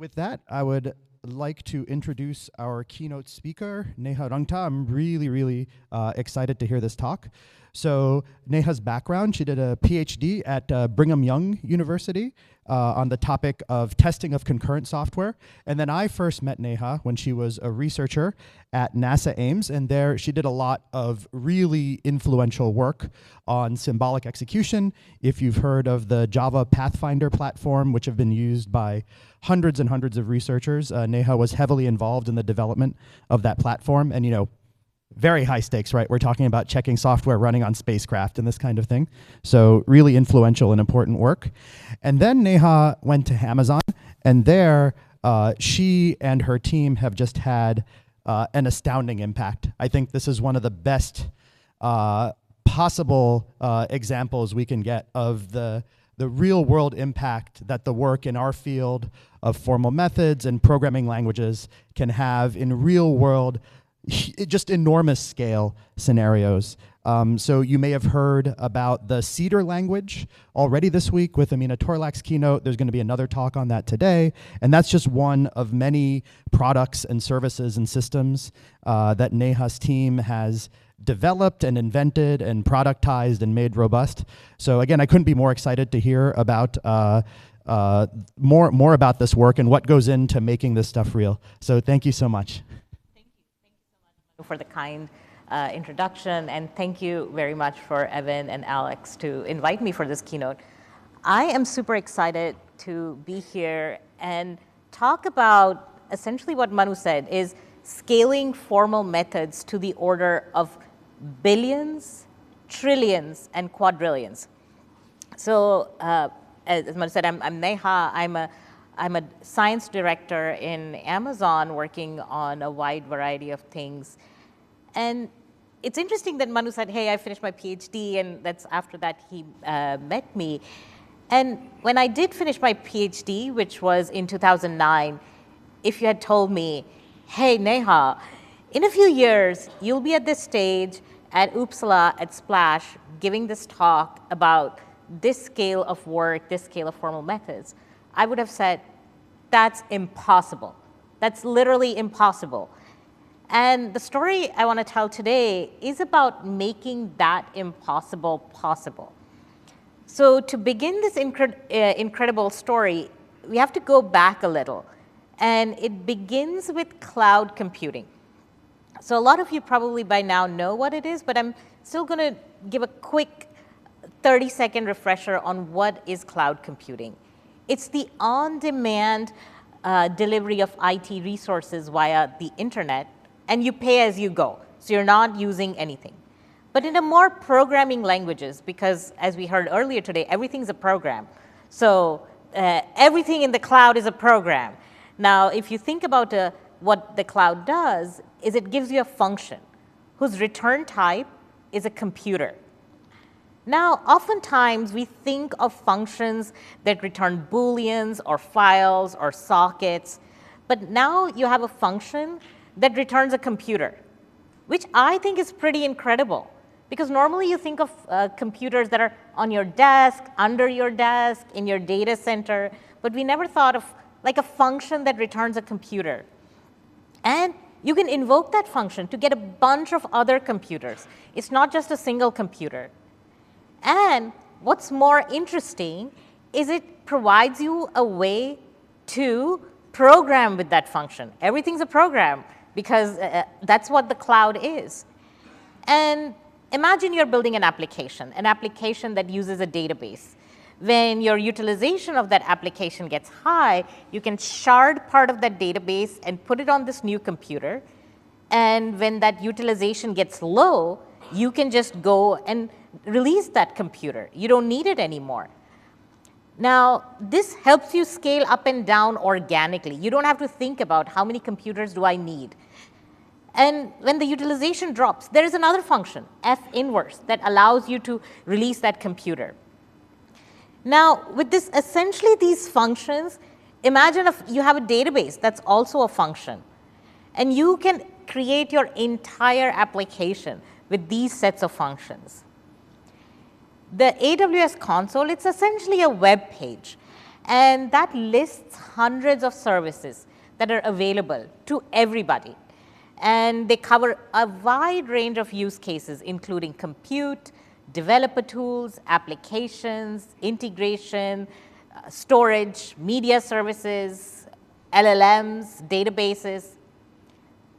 With that, I would like to introduce our keynote speaker, Neha Rungta. I'm really excited to hear this talk. So Neha's background, she did a PhD at Brigham Young University on the topic of testing of concurrent software. And then I first met Neha when she was a researcher at NASA Ames, and there she did a lot of really influential work on symbolic execution. If you've heard of the Java Pathfinder platform, which have been used by hundreds and hundreds of researchers, Neha was heavily involved in the development of that platform. And very high stakes, right? We're talking about checking software running on spacecraft and this kind of thing. So really influential and important work. And then Neha went to Amazon, and there she and her team have just had an astounding impact. I think this is one of the best possible examples we can get of the real world impact that the work in our field of formal methods and programming languages can have in real world, just enormous scale scenarios. So you may have heard about the Cedar language already this week with Amina Torlak's keynote. There's going to be another talk on that today. And that's just one of many products and services and systems that Neha's team has developed and invented and productized and made robust. So again, I couldn't be more excited to hear about more about this work and what goes into making this stuff real. So thank you so much. Thank you so much for the kind introduction, and thank you very much for Evan and Alex to invite me for this keynote. I am super excited to be here and talk about essentially what Manu said, is scaling formal methods to the order of billions, trillions, and quadrillions. So as Manu said, I'm Neha. I'm a science director in Amazon working on a wide variety of things. And it's interesting that Manu said, hey, I finished my PhD, and that's after that he met me. And when I did finish my PhD, which was in 2009, if you had told me, hey, Neha, in a few years, you'll be at this stage at Uppsala at SPLASH giving this talk about this scale of work, this scale of formal methods, I would have said, that's impossible. That's literally impossible. And the story I want to tell today is about making that impossible possible. So to begin this incredible story, we have to go back a little. And it begins with cloud computing. So a lot of you probably by now know what it is, but I'm still going to give a quick 30-second refresher on what is cloud computing. It's the on-demand delivery of IT resources via the internet, and you pay as you go. So you're not using anything. But in a more programming languages, because as we heard earlier today, everything's a program. So everything in the cloud is a program. Now, if you think about what the cloud does, is it gives you a function whose return type is a computer. Now, oftentimes we think of functions that return booleans or files or sockets, but now you have a function that returns a computer, which I think is pretty incredible. Because normally you think of computers that are on your desk, under your desk, in your data center, but we never thought of like a function that returns a computer. And you can invoke that function to get a bunch of other computers. It's not just a single computer. And what's more interesting is it provides you a way to program with that function. Everything's a program because that's what the cloud is. And imagine you're building an application that uses a database. When your utilization of that application gets high, you can shard part of that database and put it on this new computer. And when that utilization gets low, you can just go and release that computer. You don't need it anymore. Now, this helps you scale up and down organically. You don't have to think about how many computers do I need. And when the utilization drops, there is another function, f-inverse, that allows you to release that computer. Now, with this, essentially these functions, imagine if you have a database that's also a function. And you can create your entire application with these sets of functions. The AWS console, it's essentially a web page. And that lists hundreds of services that are available to everybody. And they cover a wide range of use cases, including compute, developer tools, applications, integration, storage, media services, LLMs, databases.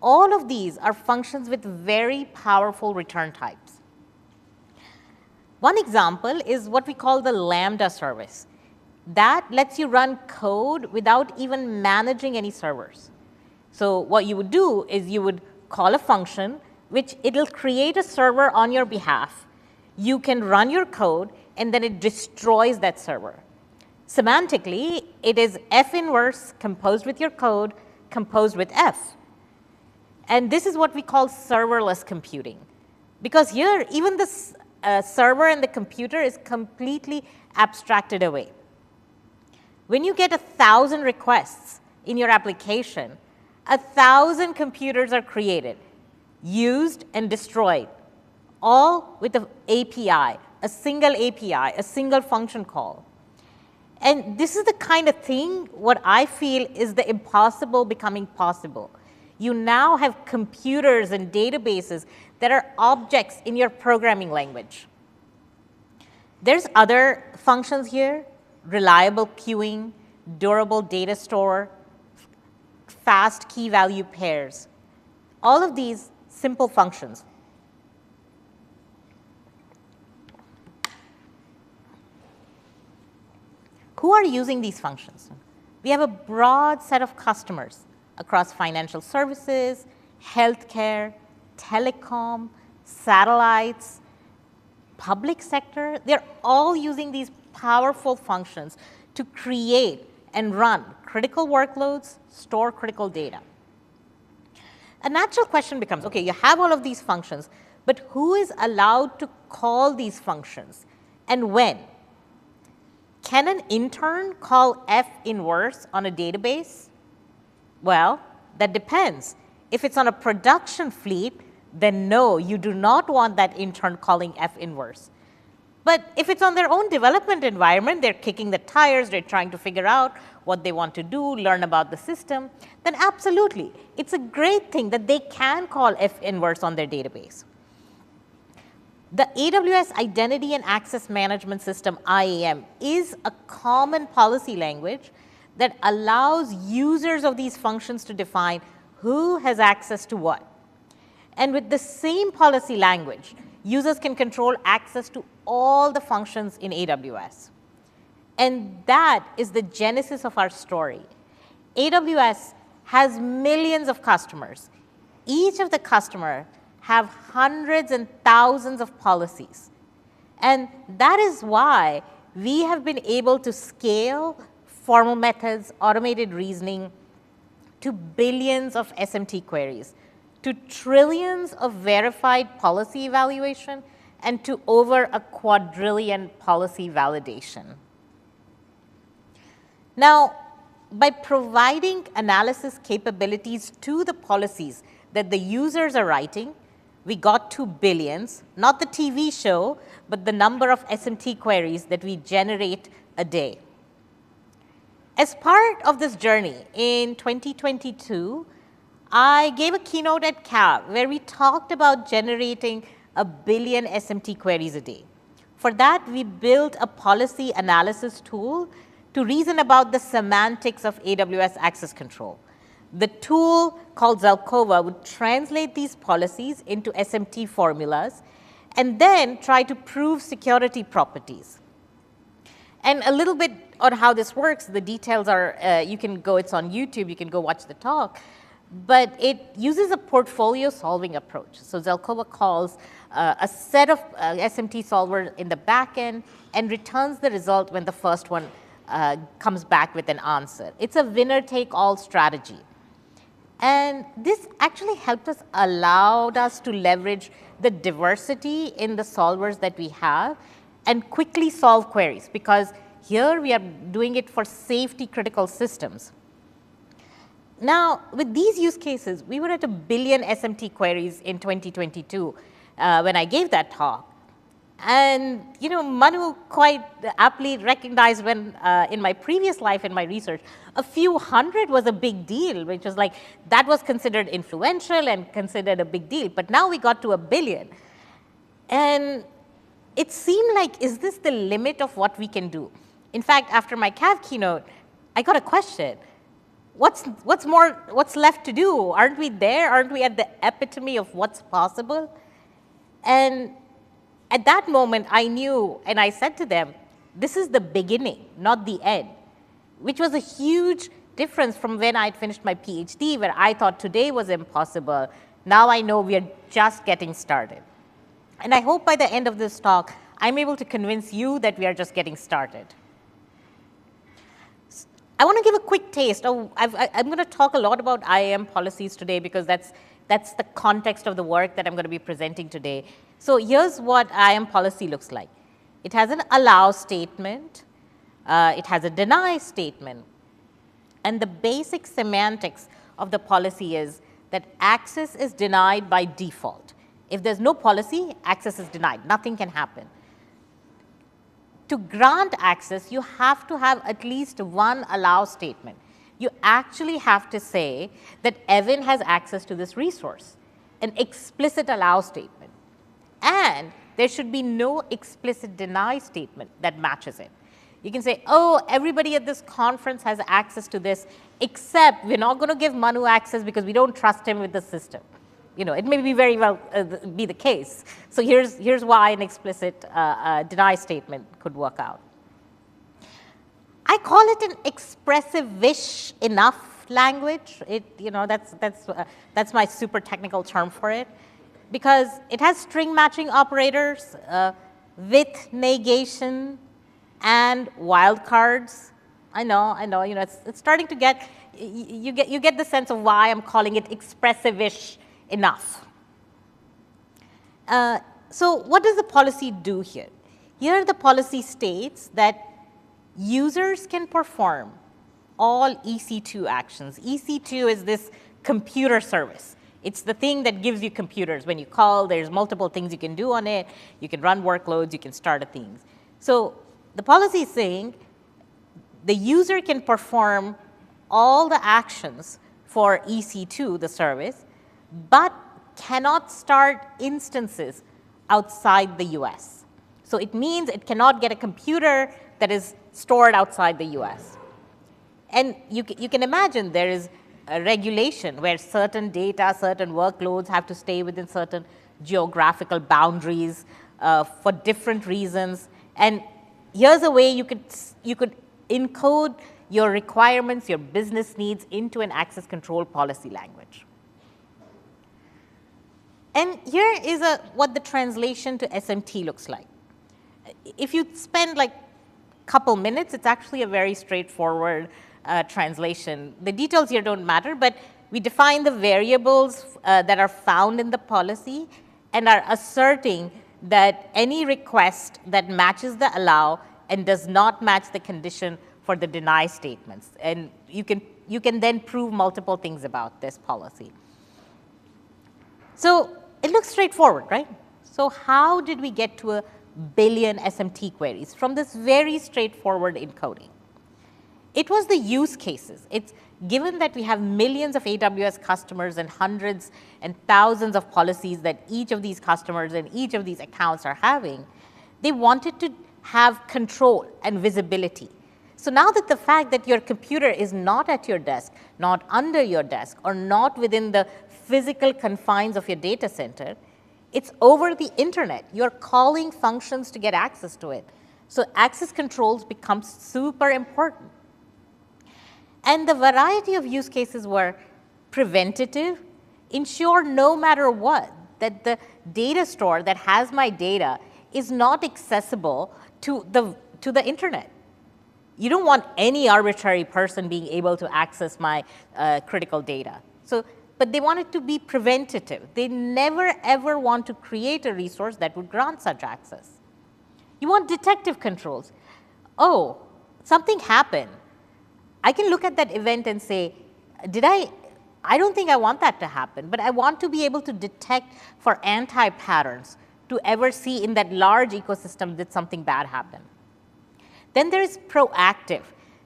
All of these are functions with very powerful return types. One example is what we call the Lambda service. That lets you run code without even managing any servers. So what you would do is you would call a function, which it'll create a server on your behalf. You can run your code, and then it destroys that server. Semantically, it is F inverse composed with your code, composed with F. And this is what we call serverless computing. Because here, even the server and the computer is completely abstracted away. When you get 1,000 requests in your application, 1,000 computers are created, used, and destroyed, all with an API, a single function call. And this is the kind of thing, what I feel is the impossible becoming possible. You now have computers and databases that are objects in your programming language. There's other functions here: reliable queuing, durable data store, fast key value pairs. All of these simple functions. Who are using these functions? We have a broad set of customers across financial services, healthcare, telecom, satellites, public sector. They're all using these powerful functions to create and run critical workloads, store critical data. A natural question becomes, okay, you have all of these functions, but who is allowed to call these functions and when? Can an intern call F inverse on a database? Well, that depends. If it's on a production fleet, then no, you do not want that intern calling F inverse. But if it's on their own development environment, they're kicking the tires, they're trying to figure out what they want to do, learn about the system, then absolutely, it's a great thing that they can call F inverse on their database. The AWS Identity and Access Management System, IAM, is a common policy language that allows users of these functions to define who has access to what. And with the same policy language, users can control access to all the functions in AWS. And that is the genesis of our story. AWS has millions of customers. Each of the customers have hundreds and thousands of policies. And that is why we have been able to scale formal methods, automated reasoning, to billions of SMT queries, to trillions of verified policy evaluation, and to over a quadrillion policy validation. Now, by providing analysis capabilities to the policies that the users are writing, we got to billions, not the TV show, but the number of SMT queries that we generate a day. As part of this journey, in 2022, I gave a keynote at CAB where we talked about generating 1 billion SMT queries a day. For that, we built a policy analysis tool to reason about the semantics of AWS access control. The tool called Zelkova would translate these policies into SMT formulas and then try to prove security properties. And a little bit on how this works, the details are, you can go, it's on YouTube, you can go watch the talk. But it uses a portfolio solving approach. So Zelkova calls a set of SMT solvers in the back end and returns the result when the first one comes back with an answer. It's a winner-take-all strategy. And this actually allowed us to leverage the diversity in the solvers that we have and quickly solve queries, because here we are doing it for safety critical systems. Now, with these use cases, we were at 1 billion SMT queries in 2022 when I gave that talk. And Manu quite aptly recognized when in my previous life in my research, a few hundred was a big deal, which was like, that was considered influential and considered a big deal. But now we got to 1 billion. And it seemed like, is this the limit of what we can do? In fact, after my CAV keynote, I got a question. What's left to do? Aren't we there? Aren't we at the epitome of what's possible? And at that moment, I knew, and I said to them, this is the beginning, not the end, which was a huge difference from when I'd finished my PhD, where I thought today was impossible. Now I know we are just getting started. And I hope by the end of this talk, I'm able to convince you that we are just getting started. I want to give a quick taste. I'm going to talk a lot about IAM policies today because that's the context of the work that I'm going to be presenting today. So here's what IAM policy looks like. It has an allow statement. It has a deny statement. And the basic semantics of the policy is that access is denied by default. If there's no policy, access is denied. Nothing can happen. To grant access, you have to have at least one allow statement. You actually have to say that Evan has access to this resource, an explicit allow statement. And there should be no explicit deny statement that matches it. You can say, oh, everybody at this conference has access to this, except we're not going to give Manu access because we don't trust him with the system. It may be very well be the case. So here's why an explicit deny statement could work out. I call it an expressive-ish enough language. That's my super technical term for it, because it has string matching operators with negation and wildcards. I know. It's starting to get you get the sense of why I'm calling it expressive-ish enough. So what does the policy do here? Here the policy states that users can perform all EC2 actions. EC2 is this computer service. It's the thing that gives you computers. When you call, there's multiple things you can do on it. You can run workloads. You can start things. So the policy is saying the user can perform all the actions for EC2, the service, but cannot start instances outside the US. So it means it cannot get a computer that is stored outside the US. And you can imagine there is a regulation where certain data, certain workloads have to stay within certain geographical boundaries for different reasons. And here's a way you could encode your requirements, your business needs into an access control policy language. And here is what the translation to SMT looks like. If you spend like a couple minutes, it's actually a very straightforward translation. The details here don't matter, but we define the variables that are found in the policy and are asserting that any request that matches the allow and does not match the condition for the deny statements. And you can then prove multiple things about this policy. So it looks straightforward, right? So how did we get to 1 billion SMT queries from this very straightforward encoding? It was the use cases. It's given that we have millions of AWS customers and hundreds and thousands of policies that each of these customers and each of these accounts are having, they wanted to have control and visibility. So now that the fact that your computer is not at your desk, not under your desk, or not within the physical confines of your data center, it's over the internet. You're calling functions to get access to it. So access controls become super important. And the variety of use cases were preventative, ensure no matter what, that the data store that has my data is not accessible to the internet. You don't want any arbitrary person being able to access my critical data. But they want it to be preventative. They never, ever want to create a resource that would grant such access. You want detective controls. Oh, something happened. I can look at that event and say, I don't think I want that to happen, but I want to be able to detect for anti-patterns to ever see in that large ecosystem did something bad happen. Then there is proactive.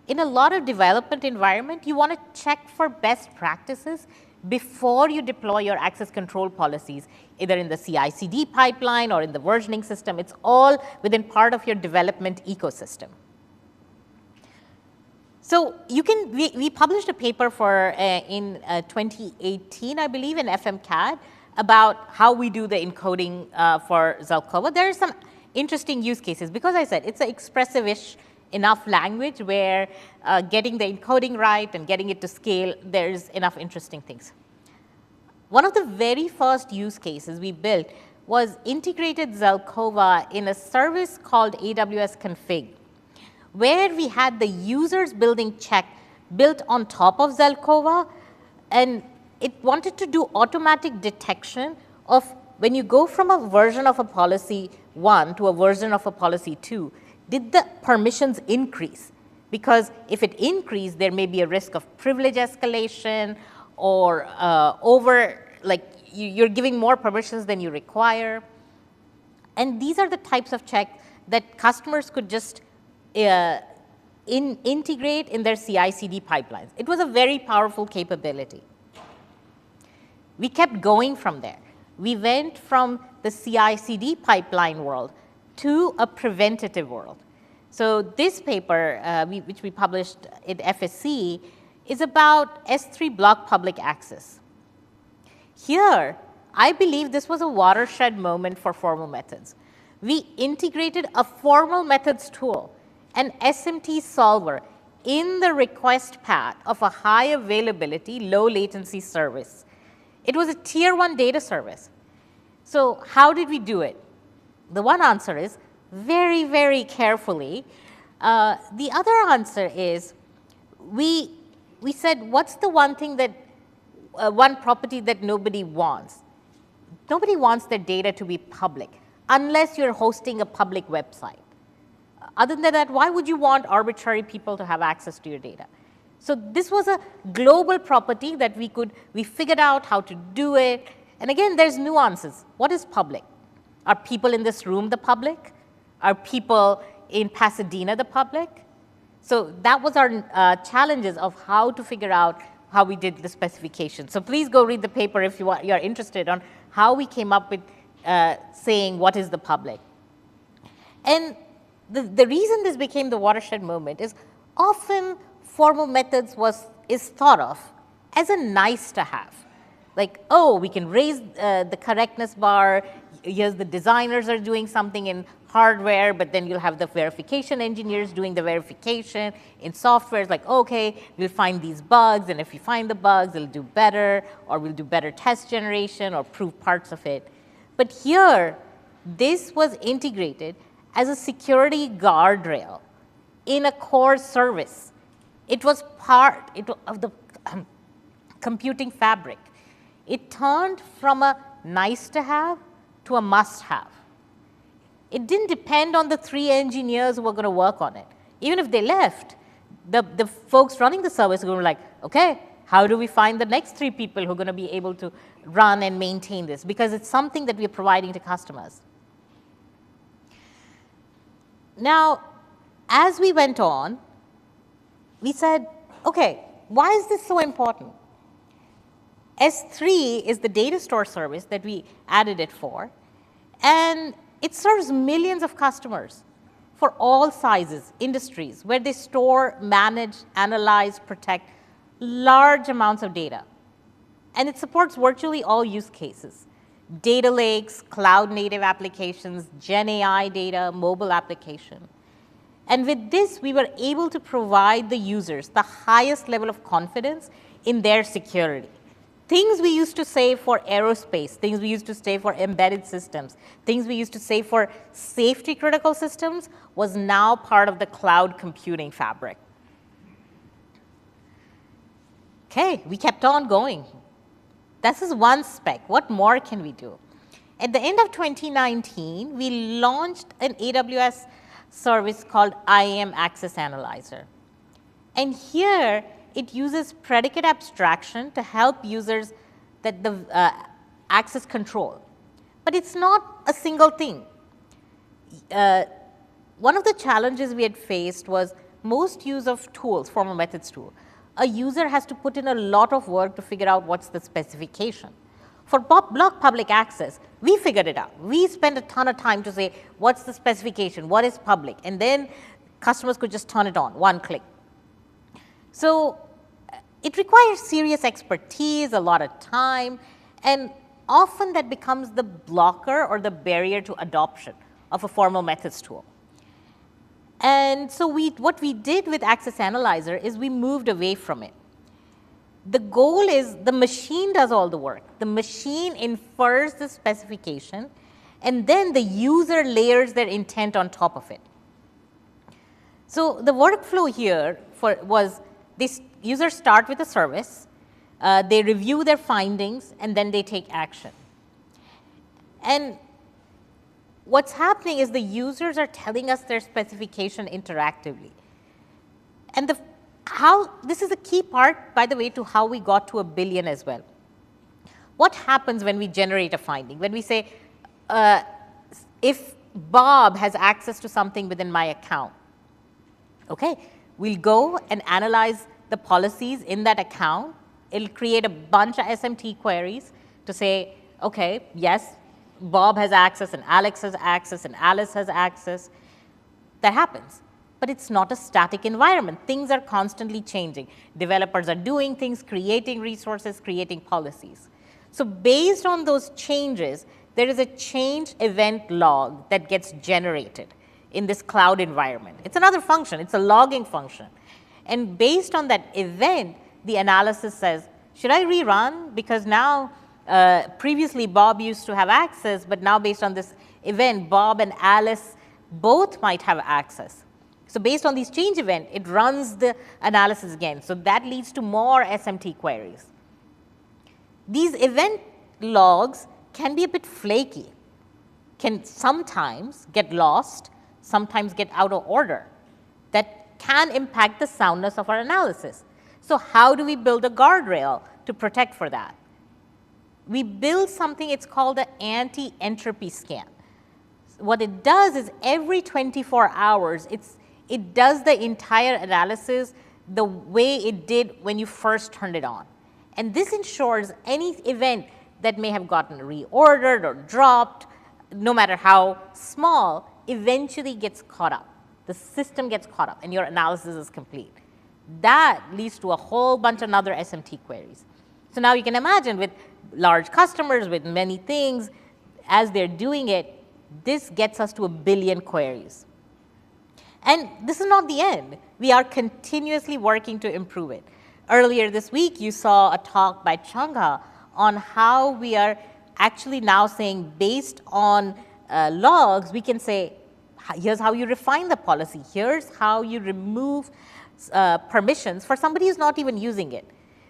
In a lot of development environment, you want to check for best practices before you deploy your access control policies, either in the CI/CD pipeline or in the versioning system. It's all within part of your development ecosystem. So you can, we published a paper for in 2018, I believe, in FMCAD about how we do the encoding for Zelkova. There are some interesting use cases because I said it's an expressive-ish enough language where getting the encoding right and getting it to scale, there's enough interesting things. One of the very first use cases we built was integrated Zelkova in a service called AWS Config, where we had the users building check built on top of Zelkova, and it wanted to do automatic detection of when you go from a version of a policy 1 to a version of a policy 2, did the permissions increase? Because if it increased, there may be a risk of privilege escalation or you're giving more permissions than you require. And these are the types of checks that customers could just integrate in their CI/CD pipelines. It was a very powerful capability. We kept going from there. We went from the CI/CD pipeline world to a preventative world. So this paper, which we published in FSC, is about S3 block public access. Here, I believe this was a watershed moment for formal methods. We integrated a formal methods tool, an SMT solver, in the request path of a high availability, low latency service. It was a tier 1 data service. So how did we do it? The one answer is very, very carefully. The other answer is we said, what's the one thing that, one property that nobody wants? Nobody wants their data to be public unless you're hosting a public website. Other than that, why would you want arbitrary people to have access to your data? So this was a global property that we figured out how to do it. And again, there's nuances. What is public? Are people in this room the public? Are people in Pasadena the public? So that was our challenges of how to figure out how we did the specification. So please go read the paper if you're interested on how we came up with saying what is the public. And the reason this became the watershed moment is often formal methods is thought of as a nice to have. Like, oh, we can raise the correctness bar. Here's the designers are doing something in hardware, but then you'll have the verification engineers doing the verification in software. It's like, okay, we'll find these bugs, and if we find the bugs, it'll do better, or we'll do better test generation or prove parts of it. But here, this was integrated as a security guardrail in a core service. It was part of the computing fabric. It turned from a nice to have to a must have. It didn't depend on the 3 engineers who were going to work on it. Even if they left, the folks running the service were going to be like, okay, how do we find the next 3 people who are going to be able to run and maintain this? Because it's something that we're providing to customers. Now, as we went on, we said, okay, why is this so important? S3 is the data store service that we added it for, and it serves millions of customers for all sizes, industries, where they store, manage, analyze, protect large amounts of data. And it supports virtually all use cases: data lakes, cloud-native applications, Gen AI data, mobile application. And with this, we were able to provide the users the highest level of confidence in their security. Things we used to say for aerospace, things we used to say for embedded systems, things we used to say for safety critical systems was now part of the cloud computing fabric. Okay, we kept on going. This is one spec. What more can we do? At the end of 2019, we launched an AWS service called IAM Access Analyzer. And here, it uses predicate abstraction to help users that the access control. But it's not a single thing. One of the challenges we had faced was most use of tools, formal methods tool. A user has to put in a lot of work to figure out what's the specification. For block public access, we figured it out. We spent a ton of time to say, what's the specification, what is public, and then customers could just turn it on, one click. So it requires serious expertise, a lot of time, and often that becomes the blocker or the barrier to adoption of a formal methods tool. And so what we did with Access Analyzer is we moved away from it. The goal is the machine does all the work. The machine infers the specification, and then the user layers their intent on top of it. So the workflow here was this: users start with a service, they review their findings, and then they take action. And what's happening is the users are telling us their specification interactively. And this is a key part, by the way, to how we got to 1 billion as well. What happens when we generate a finding? When we say, if Bob has access to something within my account, okay, we'll go and analyze the policies in that account. It'll create a bunch of SMT queries to say, okay, yes, Bob has access, and Alex has access, and Alice has access. That happens. But it's not a static environment. Things are constantly changing. Developers are doing things, creating resources, creating policies. So based on those changes, there is a change event log that gets generated in this cloud environment. It's another function. It's a logging function. And based on that event, the analysis says, should I rerun? Because now, previously Bob used to have access, but now based on this event, Bob and Alice both might have access. So based on these change event, it runs the analysis again. So that leads to more SMT queries. These event logs can be a bit flaky, can sometimes get lost, sometimes get out of order. That can impact the soundness of our analysis. So how do we build a guardrail to protect for that? We build something, it's called an anti-entropy scan. What it does is every 24 hours, it does the entire analysis the way it did when you first turned it on. And this ensures any event that may have gotten reordered or dropped, no matter how small, eventually gets caught up. The system gets caught up and your analysis is complete. That leads to a whole bunch of other SMT queries. So now you can imagine with large customers, with many things, as they're doing it, this gets us to 1 billion queries. And this is not the end. We are continuously working to improve it. Earlier this week, you saw a talk by Changha on how we are actually now saying, based on logs, we can say, here's how you refine the policy. Here's how you remove permissions for somebody who's not even using it.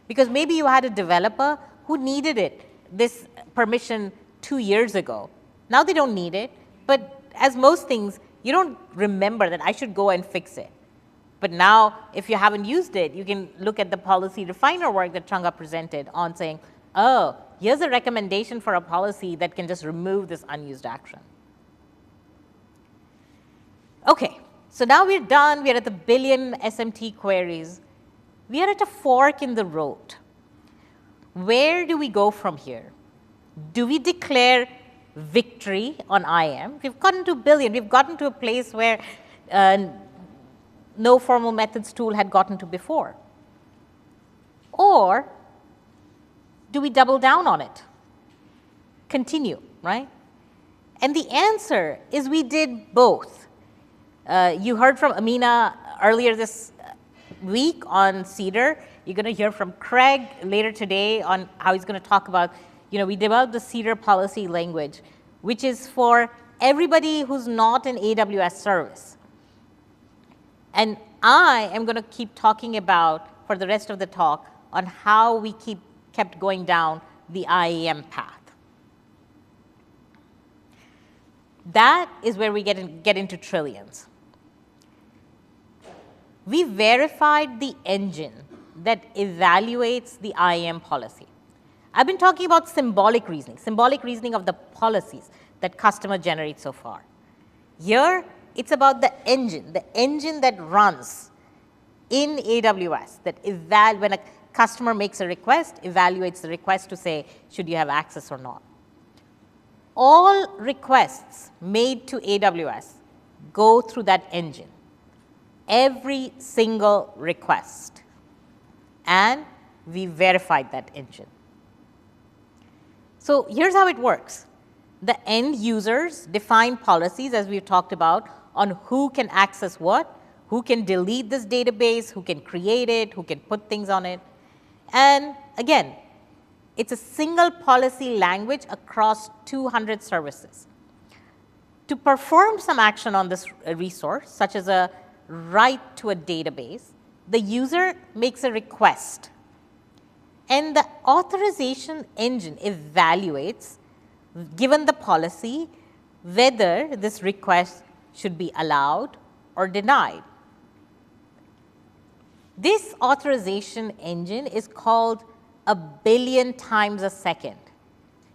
Because maybe you had a developer who needed this permission 2 years ago. Now they don't need it. But as most things, you don't remember that I should go and fix it. But now, if you haven't used it, you can look at the policy refiner work that Changha presented on saying, oh, here's a recommendation for a policy that can just remove this unused action. Okay, so now we're done. We're at the 1 billion SMT queries. We are at a fork in the road. Where do we go from here? Do we declare victory on IAM? We've gotten to 1 billion. We've gotten to a place where no formal methods tool had gotten to before. Or do we double down on it? Continue, right? And the answer is we did both. You heard from Amina earlier this week on Cedar. You're going to hear from Craig later today on how he's going to talk about, we developed the Cedar policy language, which is for everybody who's not an AWS service. And I am going to keep talking about, for the rest of the talk, on how we kept going down the IAM path. That is where we get into trillions. We verified the engine that evaluates the IAM policy. I've been talking about symbolic reasoning of the policies that customer generates so far. Here, it's about the engine that runs in AWS, that when a customer makes a request, evaluates the request to say, should you have access or not. All requests made to AWS go through that engine, every single request, and we verified that engine. So here's how it works. The end users define policies, as we've talked about, on who can access what, who can delete this database, who can create it, who can put things on it. And again, it's a single policy language across 200 services. To perform some action on this resource, such as a write to a database, the user makes a request. And the authorization engine evaluates, given the policy, whether this request should be allowed or denied. This authorization engine is called a billion times a second.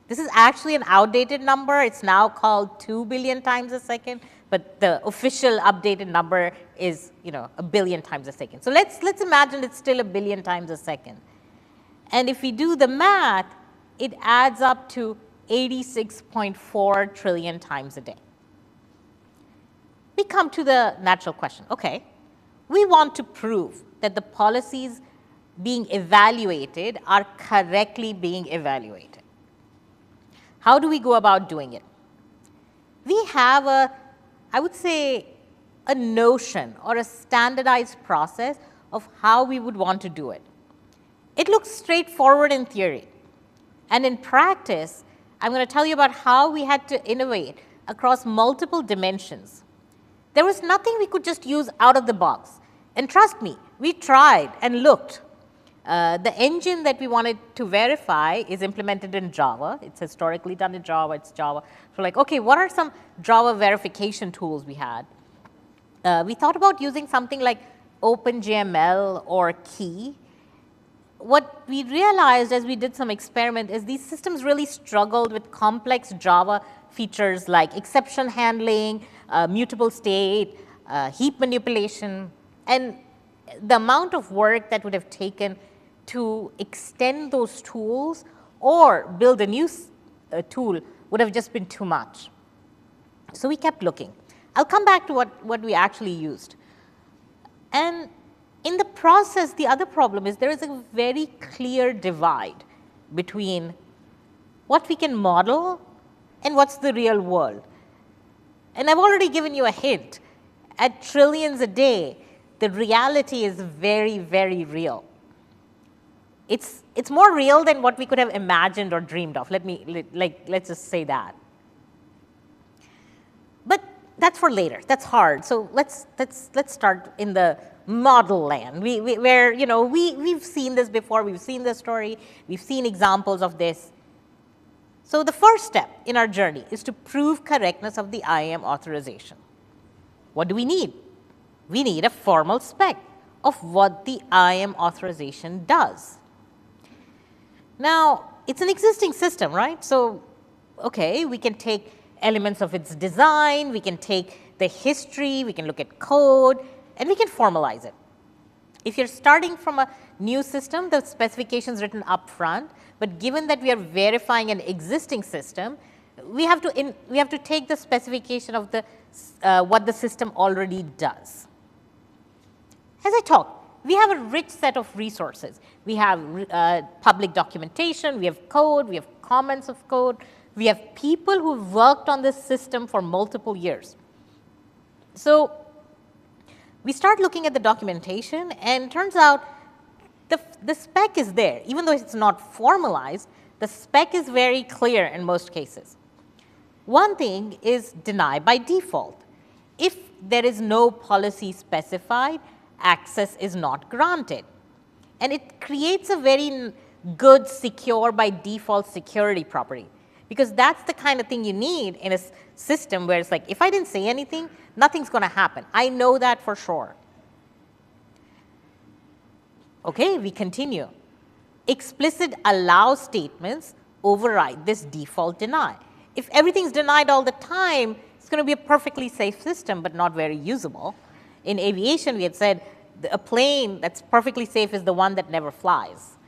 This is actually an outdated number. It's now called 2 billion times a second, but the official updated number is, a billion times a second. So let's imagine it's still a billion times a second. And if we do the math, it adds up to 86.4 trillion times a day. We come to the natural question. Okay, we want to prove that the policies being evaluated are correctly being evaluated. How do we go about doing it? We have I would say, a notion or a standardized process of how we would want to do it. It looks straightforward in theory. And in practice, I'm going to tell you about how we had to innovate across multiple dimensions. There was nothing we could just use out of the box. And trust me, we tried and looked. The engine that we wanted to verify is implemented in Java. It's historically done in Java. It's Java. So like, okay, what are some Java verification tools we had? We thought about using something like OpenJML or Key. What we realized as we did some experiment is these systems really struggled with complex Java features like exception handling, mutable state, heap manipulation, and the amount of work that would have taken to extend those tools or build a new tool would have just been too much. So we kept looking. I'll come back to what we actually used. And in the process, the other problem is there is a very clear divide between what we can model and what's the real world. And I've already given you a hint. At trillions a day, the reality is very, very real. It's more real than what we could have imagined or dreamed of. Let's just say that. But that's for later. That's hard. So let's start in the model land, where we've seen this before. We've seen this story. We've seen examples of this. So the first step in our journey is to prove correctness of the IAM authorization. What do we need? We need a formal spec of what the IAM authorization does. Now, it's an existing system, right? So, okay, we can take elements of its design, we can take the history, we can look at code, and we can formalize it. If you're starting from a new system, the specification is written up front, but given that we are verifying an existing system, we have to take the specification of what the system already does. As I talk, we have a rich set of resources. We have public documentation, we have code, we have comments of code, we have people who've worked on this system for multiple years. So we start looking at the documentation, and it turns out the spec is there. Even though it's not formalized, the spec is very clear in most cases. One thing is deny by default. If there is no policy specified, access is not granted. And it creates a very good secure by default security property, because that's the kind of thing you need in a system where it's like, if I didn't say anything, nothing's going to happen. I know that for sure. Okay, we continue. explicit allow statements override this default deny. If everything's denied all the time, it's going to be a perfectly safe system, but not very usable. In aviation, we had said a plane that's perfectly safe is the one that never flies.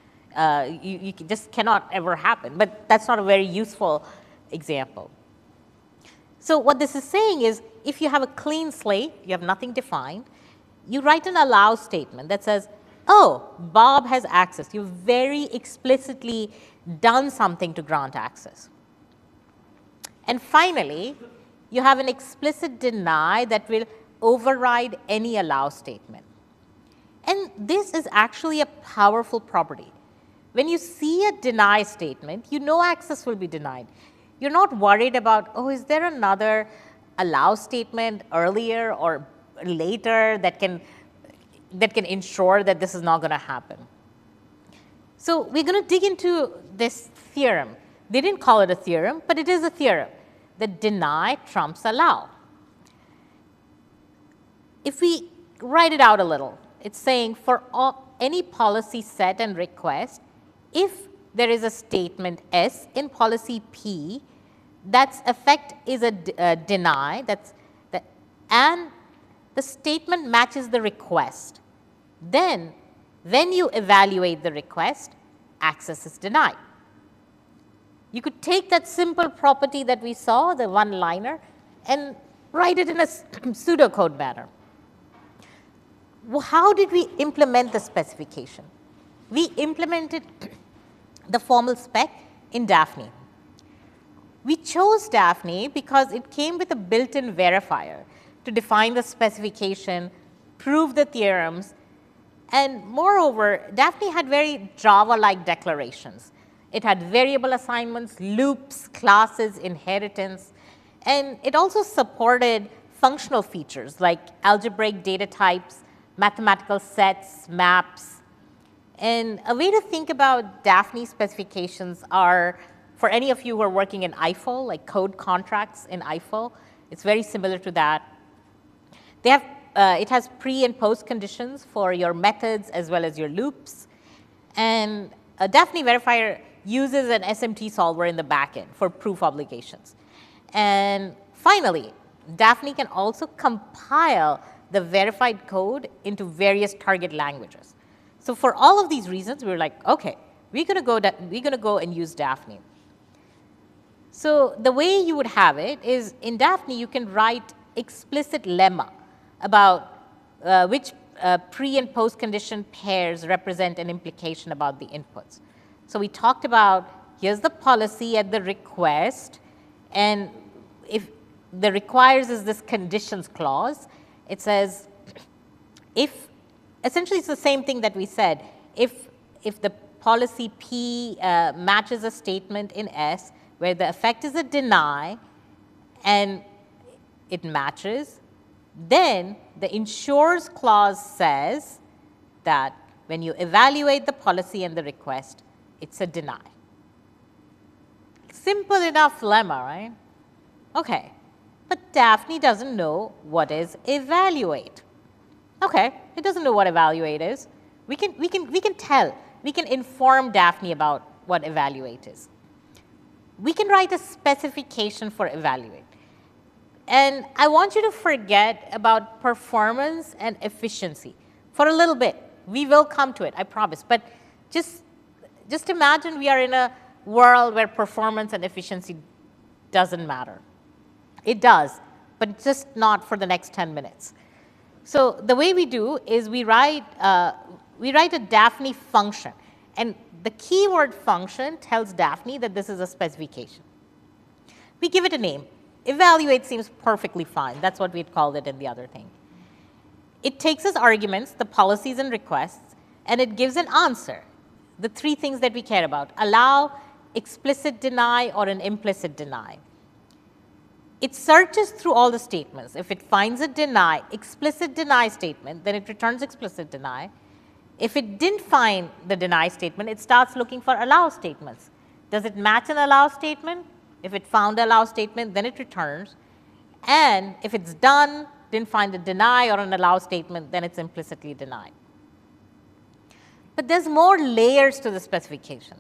You just cannot ever happen, but that's not a very useful example. So what this is saying is, if you have a clean slate, you have nothing defined, you write an allow statement that says, oh, Bob has access. You've very explicitly done something to grant access. And finally, you have an explicit deny that will override any allow statement. And this is actually a powerful property. When you see a deny statement, you know access will be denied. You're not worried about, oh, is there another allow statement earlier or later that can ensure that this is not going to happen. So we're going to dig into this theorem. They didn't call it a theorem, but it is a theorem that deny trumps allow. If we write it out a little, it's saying for any policy set and request, if there is a statement S in policy P, that's effect is a deny, and the statement matches the request, then when you evaluate the request, access is denied. You could take that simple property that we saw, the one-liner, and write it in a pseudocode manner. Well, how did we implement the specification? We implemented the formal spec in Daphne. We chose Daphne because it came with a built-in verifier to define the specification, prove the theorems, and moreover, Daphne had very Java-like declarations. It had variable assignments, loops, classes, inheritance, and it also supported functional features like algebraic data types, mathematical sets, maps. And a way to think about Daphne specifications are, for any of you who are working in IFO, like code contracts in IFO, it's very similar to that. They have, it has pre and post conditions for your methods as well as your loops. And a Daphne verifier uses an SMT solver in the backend for proof obligations. And finally, Daphne can also compile the verified code into various target languages. So for all of these reasons, we were like, okay, we're going to go and use Daphne. So the way you would have it is in Daphne, you can write explicit lemma about which pre and post condition pairs represent an implication about the inputs. So we talked about, here's the policy at the request, and if the requires is this conditions clause, it says if, essentially it's the same thing that we said, if the policy P matches a statement in S where the effect is a deny and it matches, then the ensures clause says that when you evaluate the policy and the request, it's a deny. Simple enough lemma, right? Okay, but Daphne doesn't know what is evaluate. Okay, it doesn't know what evaluate is. We can tell. We can inform Daphne about what evaluate is. We can write a specification for evaluate. And I want you to forget about performance and efficiency for a little bit. We will come to it, I promise. But just imagine we are in a world where performance and efficiency doesn't matter. It does, but just not for the next 10 minutes. So the way we do is we write a Daphne function. And the keyword function tells Daphne that this is a specification. We give it a name. Evaluate seems perfectly fine. That's what we had called it in the other thing. It takes as arguments the policies and requests, and it gives an answer, the three things that we care about: allow, explicit deny, or an implicit deny. It searches through all the statements. If it finds a deny, explicit deny statement, then it returns explicit deny. If it didn't find the deny statement, it starts looking for allow statements. Does it match an allow statement? If it found an allow statement, then it returns. And if it's done, didn't find a deny or an allow statement, then it's implicitly denied. But there's more layers to the specification.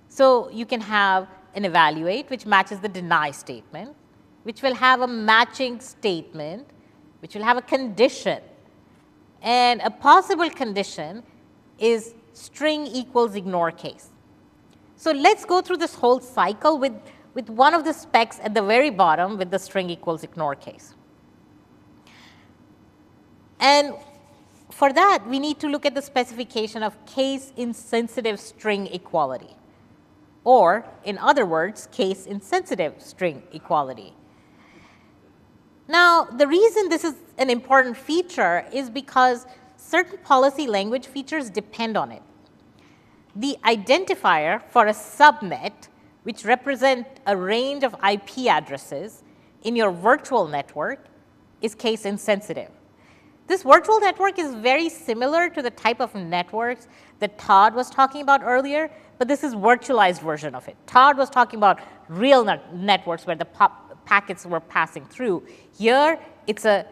So you can have an evaluate, which matches the deny statement, which will have a matching statement, which will have a condition. And a possible condition is string equals ignore case. So let's go through this whole cycle with one of the specs at the very bottom with the string equals ignore case. And for that, we need to look at the specification of case-insensitive string equality, or in other words, case-insensitive string equality. Now, the reason this is an important feature is because certain policy language features depend on it. The identifier for a subnet, which represent a range of IP addresses in your virtual network, is case insensitive. This virtual network is very similar to the type of networks that Todd was talking about earlier, but this is virtualized version of it. Todd was talking about real networks where the packets were passing through. Here, it's a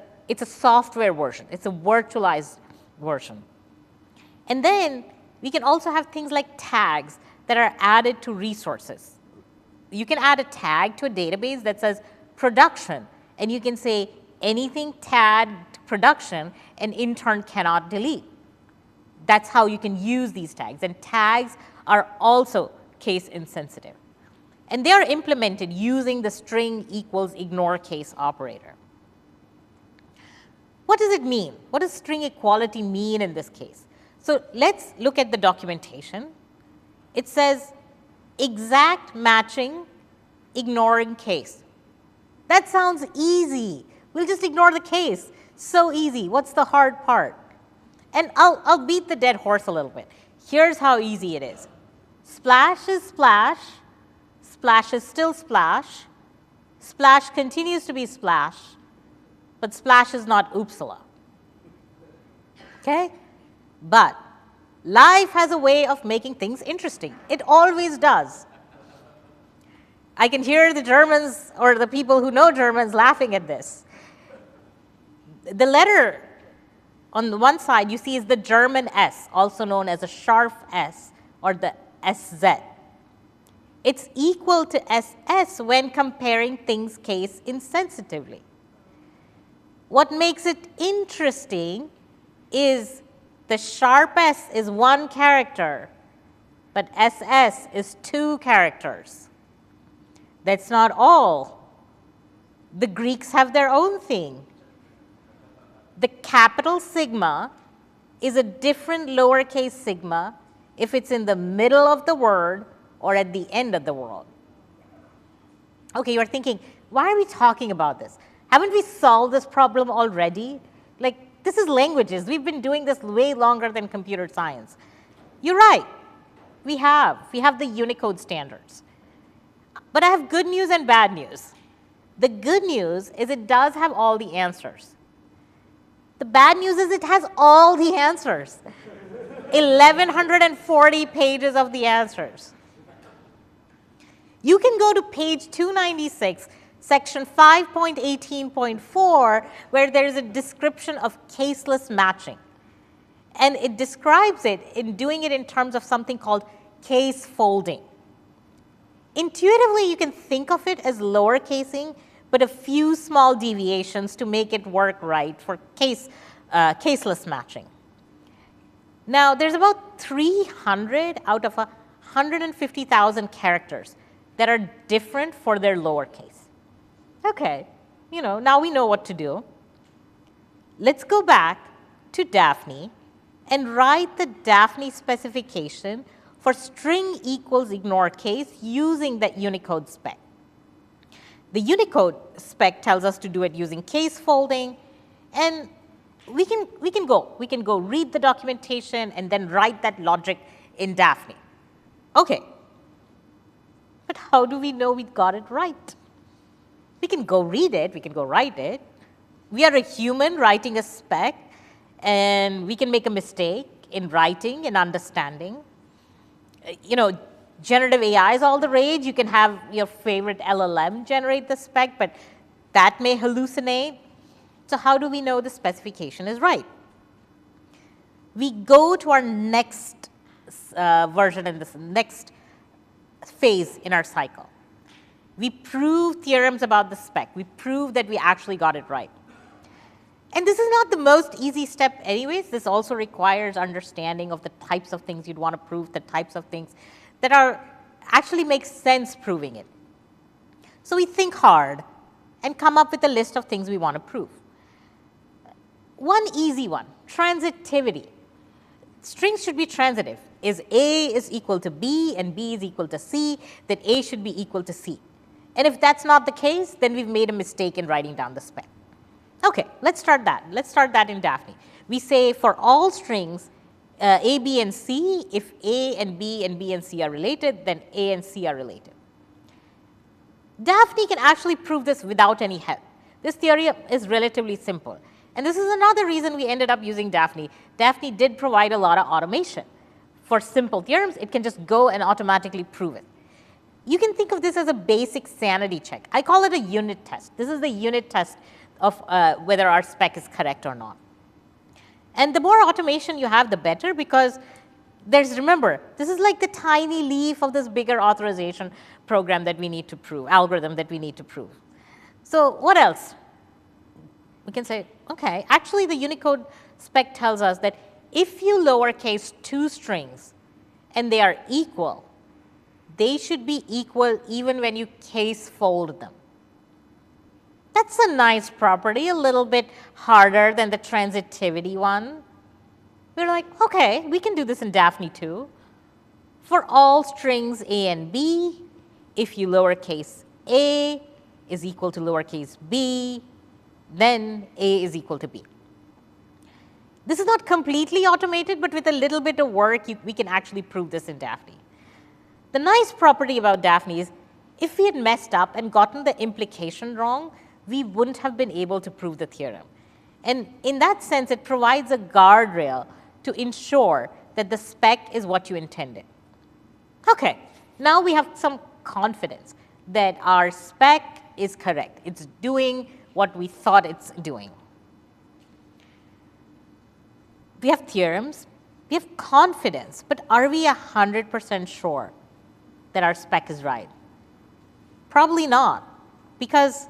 software version. It's a virtualized version. And then we can also have things like tags that are added to resources. You can add a tag to a database that says production, and you can say anything tagged production, an intern cannot delete. That's how you can use these tags. And tags are also case insensitive. And they are implemented using the string equals ignore case operator. What does it mean? What does string equality mean in this case? So let's look at the documentation. It says exact matching, ignoring case. That sounds easy. We'll just ignore the case. So easy. What's the hard part? And I'll beat the dead horse a little bit. Here's how easy it is. Splash is splash. Splash is still splash. Splash continues to be splash. But splash is not oopsala. Okay? But life has a way of making things interesting. It always does. I can hear the Germans or the people who know Germans laughing at this. The letter on the one side you see is the German S, also known as a sharp S or the SZ. It's equal to SS when comparing things case insensitively. What makes it interesting is the sharp S is one character, but SS is 2 characters. That's not all. The Greeks have their own thing. The capital sigma is a different lowercase sigma if it's in the middle of the word or at the end of the word. Okay, you're thinking, why are we talking about this? Haven't we solved this problem already? Like, this is languages. We've been doing this way longer than computer science. You're right. We have. We have the Unicode standards. But I have good news and bad news. The good news is it does have all the answers. The bad news is it has all the answers. 1,140 pages of the answers. You can go to page 296, section 5.18.4, where there is a description of caseless matching. And it describes it in doing it in terms of something called case folding. Intuitively, you can think of it as lowercasing, but a few small deviations to make it work right for caseless matching. Now, there's about 300 out of 150,000 characters that are different for their lowercase. Okay, now we know what to do. Let's go back to Daphne and write the Daphne specification for string equals ignore case using that Unicode spec. The Unicode spec tells us to do it using case folding, and we can go read the documentation and then write that logic in Daphne. Okay, but how do we know we got it right? We can go read it, we can go write it. We are a human writing a spec, and we can make a mistake in writing and understanding. Generative AI is all the rage. You can have your favorite LLM generate the spec, but that may hallucinate. So how do we know the specification is right? we go to our next version in this next phase in our cycle. We prove theorems about the spec. We prove that we actually got it right. And this is not the most easy step anyways. This also requires understanding of the types of things you'd want to prove, the types of things that actually make sense proving it. So we think hard and come up with a list of things we want to prove. One easy one, transitivity. Strings should be transitive. Is A is equal to B and B is equal to C, then A should be equal to C. And if that's not the case, then we've made a mistake in writing down the spec. Okay, let's start that. Let's start that in Daphne. We say for all strings A, B, and C, if A and B and C are related, then A and C are related. Daphne can actually prove this without any help. This theory is relatively simple. And this is another reason we ended up using Daphne. Daphne did provide a lot of automation. For simple theorems, it can just go and automatically prove it. You can think of this as a basic sanity check. I call it a unit test. This is the unit test of whether our spec is correct or not. And the more automation you have, the better, because remember, this is like the tiny leaf of this bigger authorization program that we need to prove, algorithm that we need to prove. So what else? We can say, okay, actually the Unicode spec tells us that if you lowercase two strings and they are equal, they should be equal even when you case fold them. That's a nice property, a little bit harder than the transitivity one. We're like, okay, we can do this in Daphne too. For all strings A and B, if you lowercase a is equal to lowercase b, then A is equal to B. This is not completely automated, but with a little bit of work, we can actually prove this in Daphne. The nice property about Daphne is if we had messed up and gotten the implication wrong, we wouldn't have been able to prove the theorem. And in that sense, it provides a guardrail to ensure that the spec is what you intended. Okay, now we have some confidence that our spec is correct. It's doing what we thought it's doing. We have theorems, we have confidence, but are we 100% sure that our spec is right? Probably not, because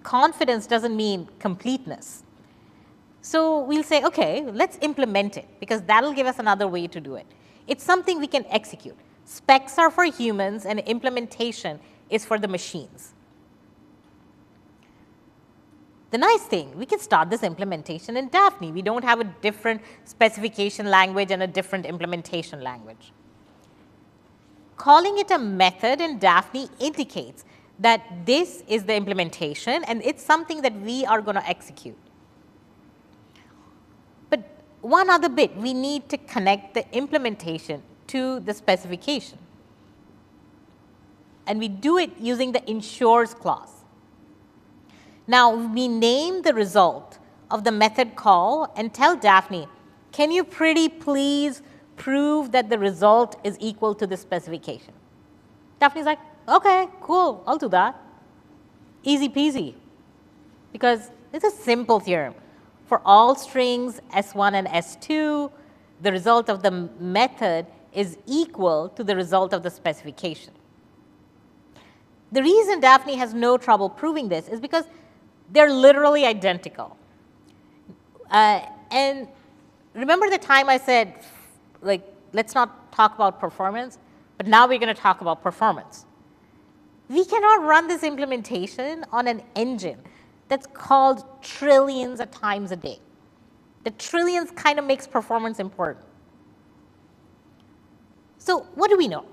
confidence doesn't mean completeness. So we'll say, okay, let's implement it, because that'll give us another way to do it. It's something we can execute. Specs are for humans, and implementation is for the machines. The nice thing, we can start this implementation in Daphne. We don't have a different specification language and a different implementation language. Calling it a method in Daphne indicates that this is the implementation, and it's something that we are going to execute. But one other bit, we need to connect the implementation to the specification. And we do it using the ensures clause. Now, we name the result of the method call and tell Daphne, can you pretty please prove that the result is equal to the specification? Daphne's like, okay, cool, I'll do that. Easy peasy, because it's a simple theorem. For all strings S1 and S2, the result of the method is equal to the result of the specification. The reason Daphne has no trouble proving this is because they're literally identical. And remember the time I said, like, let's not talk about performance, but now we're going to talk about performance. We cannot run this implementation on an engine that's called trillions of times a day. The trillions kind of makes performance important. So what do we know?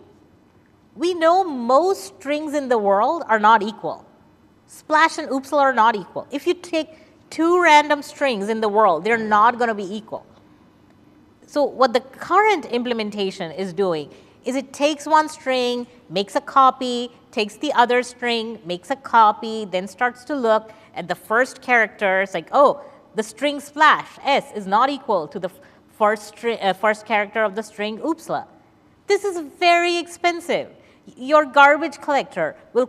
We know most strings in the world are not equal. Splash and oopsla are not equal. If you take two random strings in the world, they're not going to be equal. So what the current implementation is doing is it takes one string, makes a copy, takes the other string, makes a copy, then starts to look at the first character. It's like, oh, the string splash, S, is not equal to the first character of the string oopsla. This is very expensive. Your garbage collector will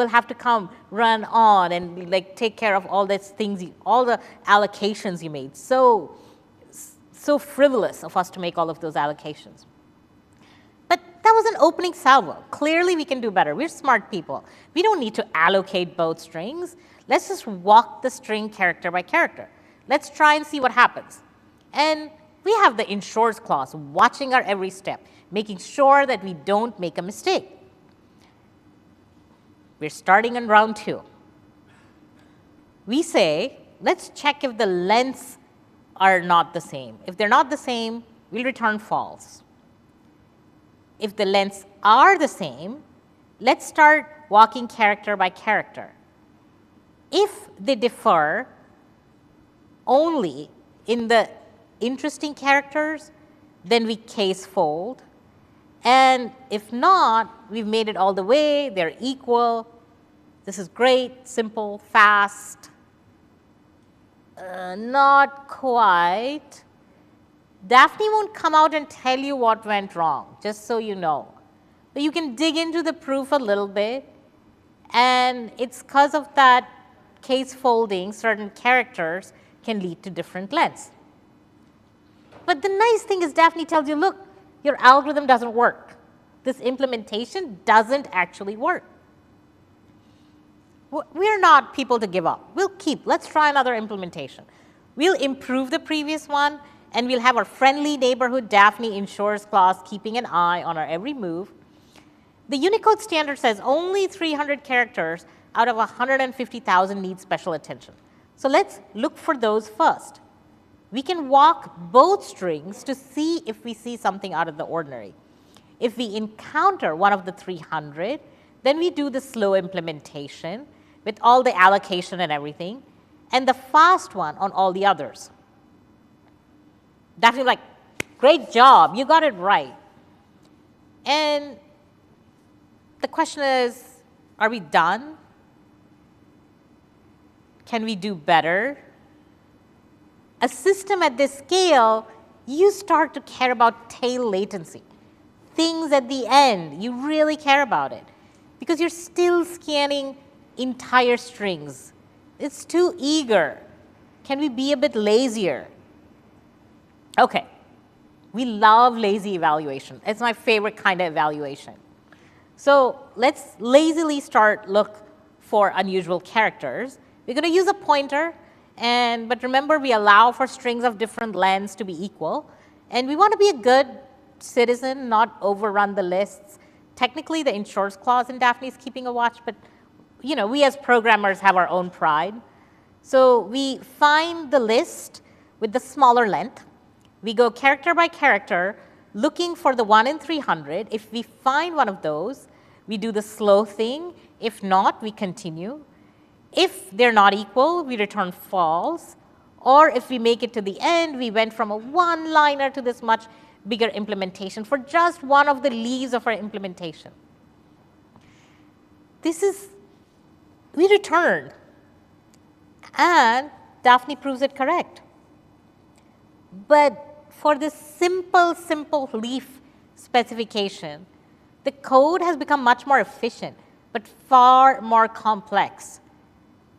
have to come, run on, and like take care of all these things, all the allocations you made. So so frivolous of us to make all of those allocations. But that was an opening salvo. Clearly, we can do better. We're smart people. We don't need to allocate both strings. Let's just walk the string character by character. Let's try and see what happens. And we have the ensures clause watching our every step, making sure that we don't make a mistake. We're starting on round 2. We say, let's check if the lengths are not the same. If they're not the same, we'll return false. If the lengths are the same, let's start walking character by character. If they differ only in the interesting characters, then we case fold. And if not, we've made it all the way, they're equal. This is great, simple, fast. Not quite. Daphne won't come out and tell you what went wrong, just so you know. But you can dig into the proof a little bit, and it's because of that case folding, certain characters can lead to different lengths. But the nice thing is Daphne tells you, look, your algorithm doesn't work. This implementation doesn't actually work. We're not people to give up. We'll keep. Let's try another implementation. We'll improve the previous one, and we'll have our friendly neighborhood Daphne ensures clause keeping an eye on our every move. The Unicode standard says only 300 characters out of 150,000 need special attention. So let's look for those first. We can walk both strings to see if we see something out of the ordinary. If we encounter one of the 300, then we do the slow implementation with all the allocation and everything, and the fast one on all the others. Daphne's like, great job, you got it right. And the question is, are we done? Can we do better? A system at this scale, you start to care about tail latency. Things at the end, you really care about it because you're still scanning entire strings. It's too eager. Can we be a bit lazier? Okay, we love lazy evaluation. It's my favorite kind of evaluation. So let's lazily look for unusual characters. We're going to use a pointer, but remember we allow for strings of different lengths to be equal. And we want to be a good citizen, not overrun the lists. Technically, the ensures clause in Daphne is keeping a watch, but we as programmers have our own pride. So we find the list with the smaller length. We go character by character, looking for the 1 in 300. If we find one of those, we do the slow thing. If not, we continue. If they're not equal, we return false. Or if we make it to the end, we went from a one-liner to this much bigger implementation for just one of the leaves of our implementation. We returned, and Daphne proves it correct. But for this simple leaf specification, the code has become much more efficient, but far more complex.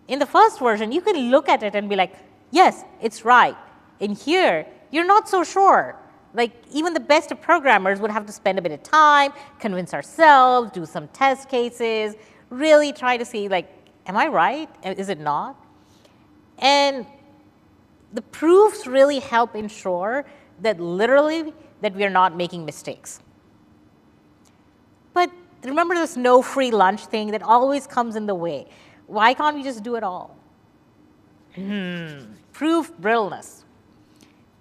In the first version, you can look at it and be like, yes, it's right. In here, you're not so sure. Like, even the best of programmers would have to spend a bit of time, convince ourselves, do some test cases, really try to see, like, am I right? Is it not? And the proofs really help ensure that literally that we are not making mistakes. But remember this no free lunch thing that always comes in the way. Why can't we just do it all? Proof brittleness.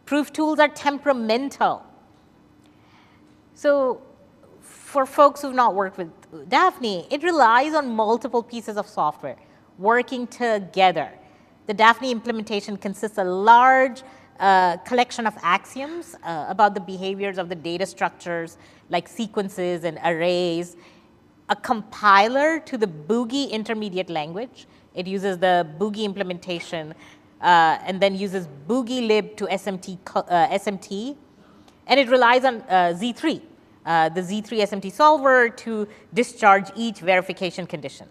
Proof tools are temperamental. So for folks who've not worked with Daphne, it relies on multiple pieces of software working together. The Daphne implementation consists of a large collection of axioms about the behaviors of the data structures like sequences and arrays, a compiler to the Boogie intermediate language. It uses the Boogie implementation and then uses Boogie lib to SMT. And it relies on Z3, the Z3 SMT solver to discharge each verification condition.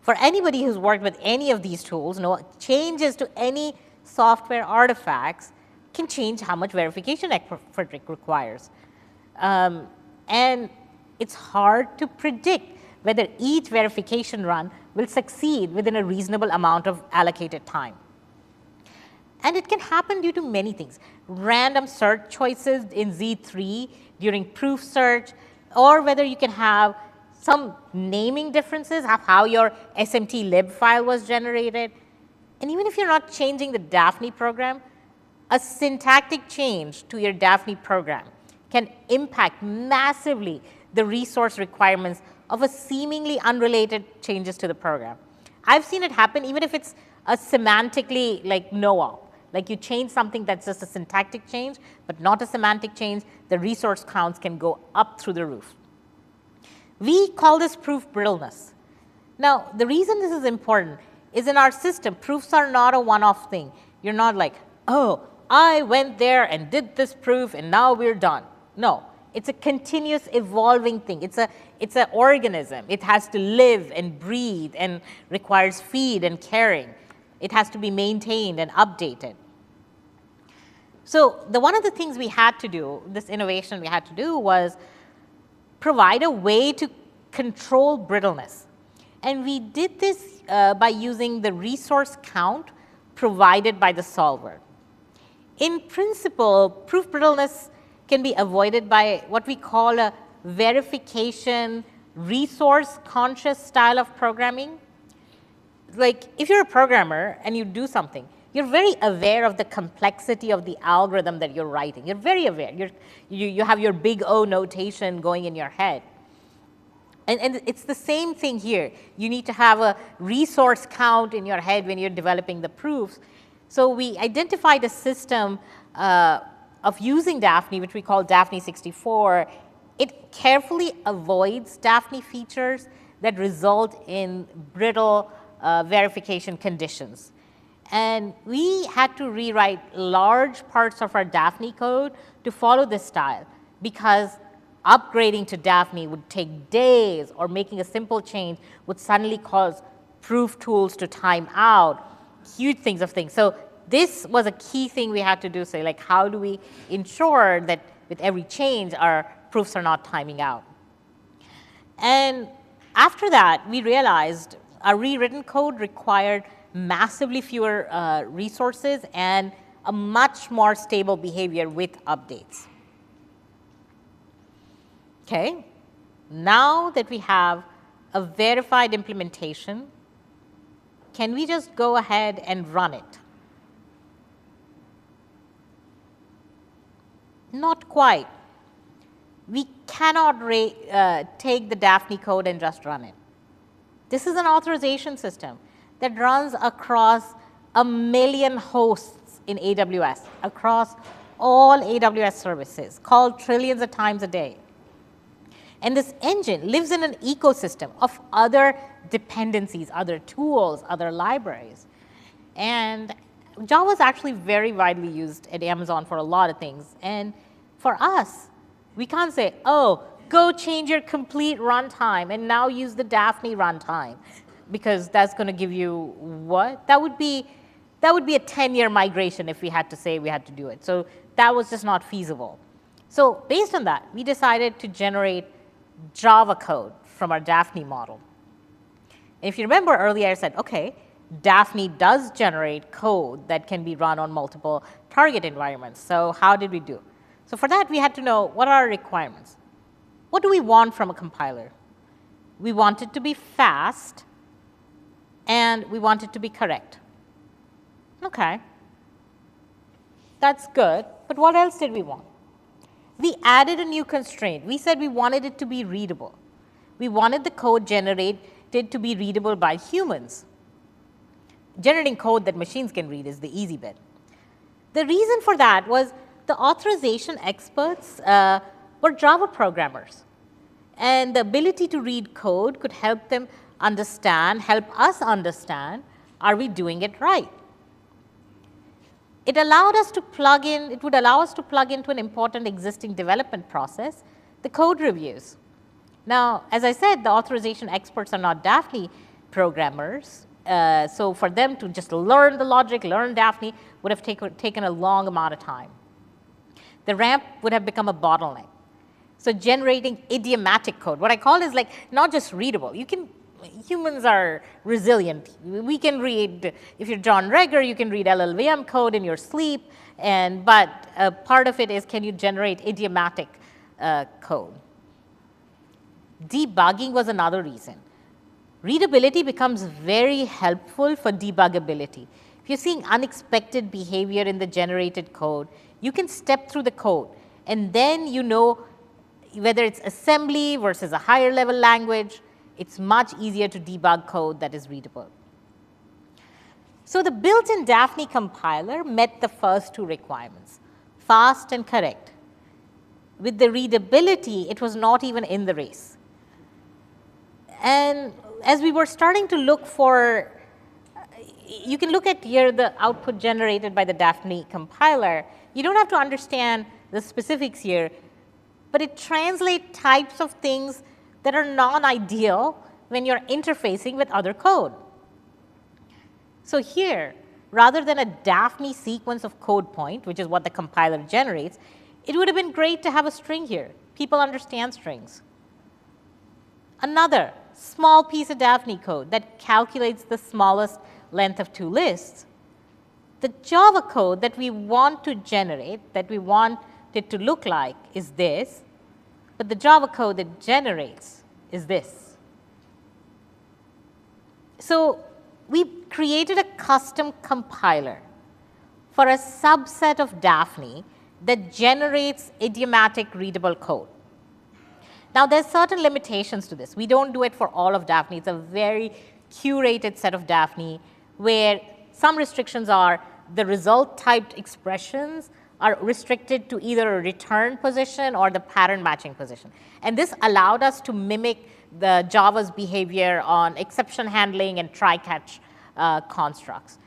For anybody who's worked with any of these tools, no changes to any software artifacts can change how much verification effort it requires. And it's hard to predict whether each verification run will succeed within a reasonable amount of allocated time. And it can happen due to many things. Random search choices in Z3 during proof search, or whether you can have some naming differences of how your SMT lib file was generated. And even if you're not changing the Daphne program, a syntactic change to your Daphne program can impact massively the resource requirements of a seemingly unrelated changes to the program. I've seen it happen even if it's a semantically like no-op. Like you change something that's just a syntactic change, but not a semantic change, the resource counts can go up through the roof. We call this proof brittleness. Now, the reason this is important is in our system, proofs are not a one-off thing. You're not like, oh, I went there and did this proof and now we're done. No, it's a continuous evolving thing. It's an organism. It has to live and breathe and requires feed and caring. It has to be maintained and updated. So one of the things we had to do, this innovation we had to do was provide a way to control brittleness. And we did this by using the resource count provided by the solver. In principle, proof brittleness can be avoided by what we call a verification resource conscious style of programming. Like if you're a programmer and you do something, you're very aware of the complexity of the algorithm that you're writing. You're very aware. You have your big O notation going in your head. And it's the same thing here. You need to have a resource count in your head when you're developing the proofs. So we identified a system of using Daphne, which we call Daphne 64. It carefully avoids Daphne features that result in brittle verification conditions. And we had to rewrite large parts of our Daphne code to follow this style, because upgrading to Daphne would take days, or making a simple change would suddenly cause proof tools to time out, huge things. So this was a key thing we had to do. So like, how do we ensure that with every change, our proofs are not timing out? And after that, we realized our rewritten code required massively fewer resources and a much more stable behavior with updates. Okay, now that we have a verified implementation, can we just go ahead and run it? Not quite. We cannot take the Daphne code and just run it. This is an authorization system that runs across 1 million hosts in AWS, across all AWS services, called trillions of times a day. And this engine lives in an ecosystem of other dependencies, other tools, other libraries. And Java is actually very widely used at Amazon for a lot of things. And for us, we can't say, oh, go change your complete runtime and now use the Daphne runtime, because that's going to give you what? That would be a 10-year migration if we had to say we had to do it. So that was just not feasible. So based on that, we decided to generate Java code from our Daphne model. And if you remember earlier, I said, okay, Daphne does generate code that can be run on multiple target environments. So how did we do? So for that, we had to know, what are our requirements? What do we want from a compiler? We want it to be fast, and we want it to be correct. Okay, that's good, but what else did we want? We added a new constraint. We said we wanted it to be readable. We wanted the code generated to be readable by humans. Generating code that machines can read is the easy bit. The reason for that was the authorization experts were Java programmers. And the ability to read code could help them understand, help us understand, are we doing it right? It would allow us to plug into an important existing development process, the code reviews. Now, as I said, the authorization experts are not Daphne programmers, So for them to just learn the logic, learn Daphne, would have taken a long amount of time. The ramp would have become a bottleneck. So generating idiomatic code, what I call is like not just readable. Humans are resilient. We can read, if you're John Reger, you can read LLVM code in your sleep, but part of it is, can you generate idiomatic code? Debugging was another reason. Readability becomes very helpful for debuggability. If you're seeing unexpected behavior in the generated code, you can step through the code, and then you know whether it's assembly versus a higher level language. It's much easier to debug code that is readable. So the built-in Daphne compiler met the first two requirements, fast and correct. With the readability, it was not even in the race. And as we were starting to look for, you can look at here the output generated by the Daphne compiler. You don't have to understand the specifics here, but it translates types of things that are non-ideal when you're interfacing with other code. So here, rather than a Daphne sequence of code point, which is what the compiler generates, it would have been great to have a string here. People understand strings. Another small piece of Daphne code that calculates the smallest length of two lists. The Java code that we want to generate, that we want it to look like, is this, but the Java code that generates is this. So we created a custom compiler for a subset of Daphne that generates idiomatic readable code. Now, there's certain limitations to this. We don't do it for all of Daphne. It's a very curated set of Daphne where some restrictions are the result typed expressions are restricted to either a return position or the pattern matching position. And this allowed us to mimic the Java's behavior on exception handling and try-catch constructs.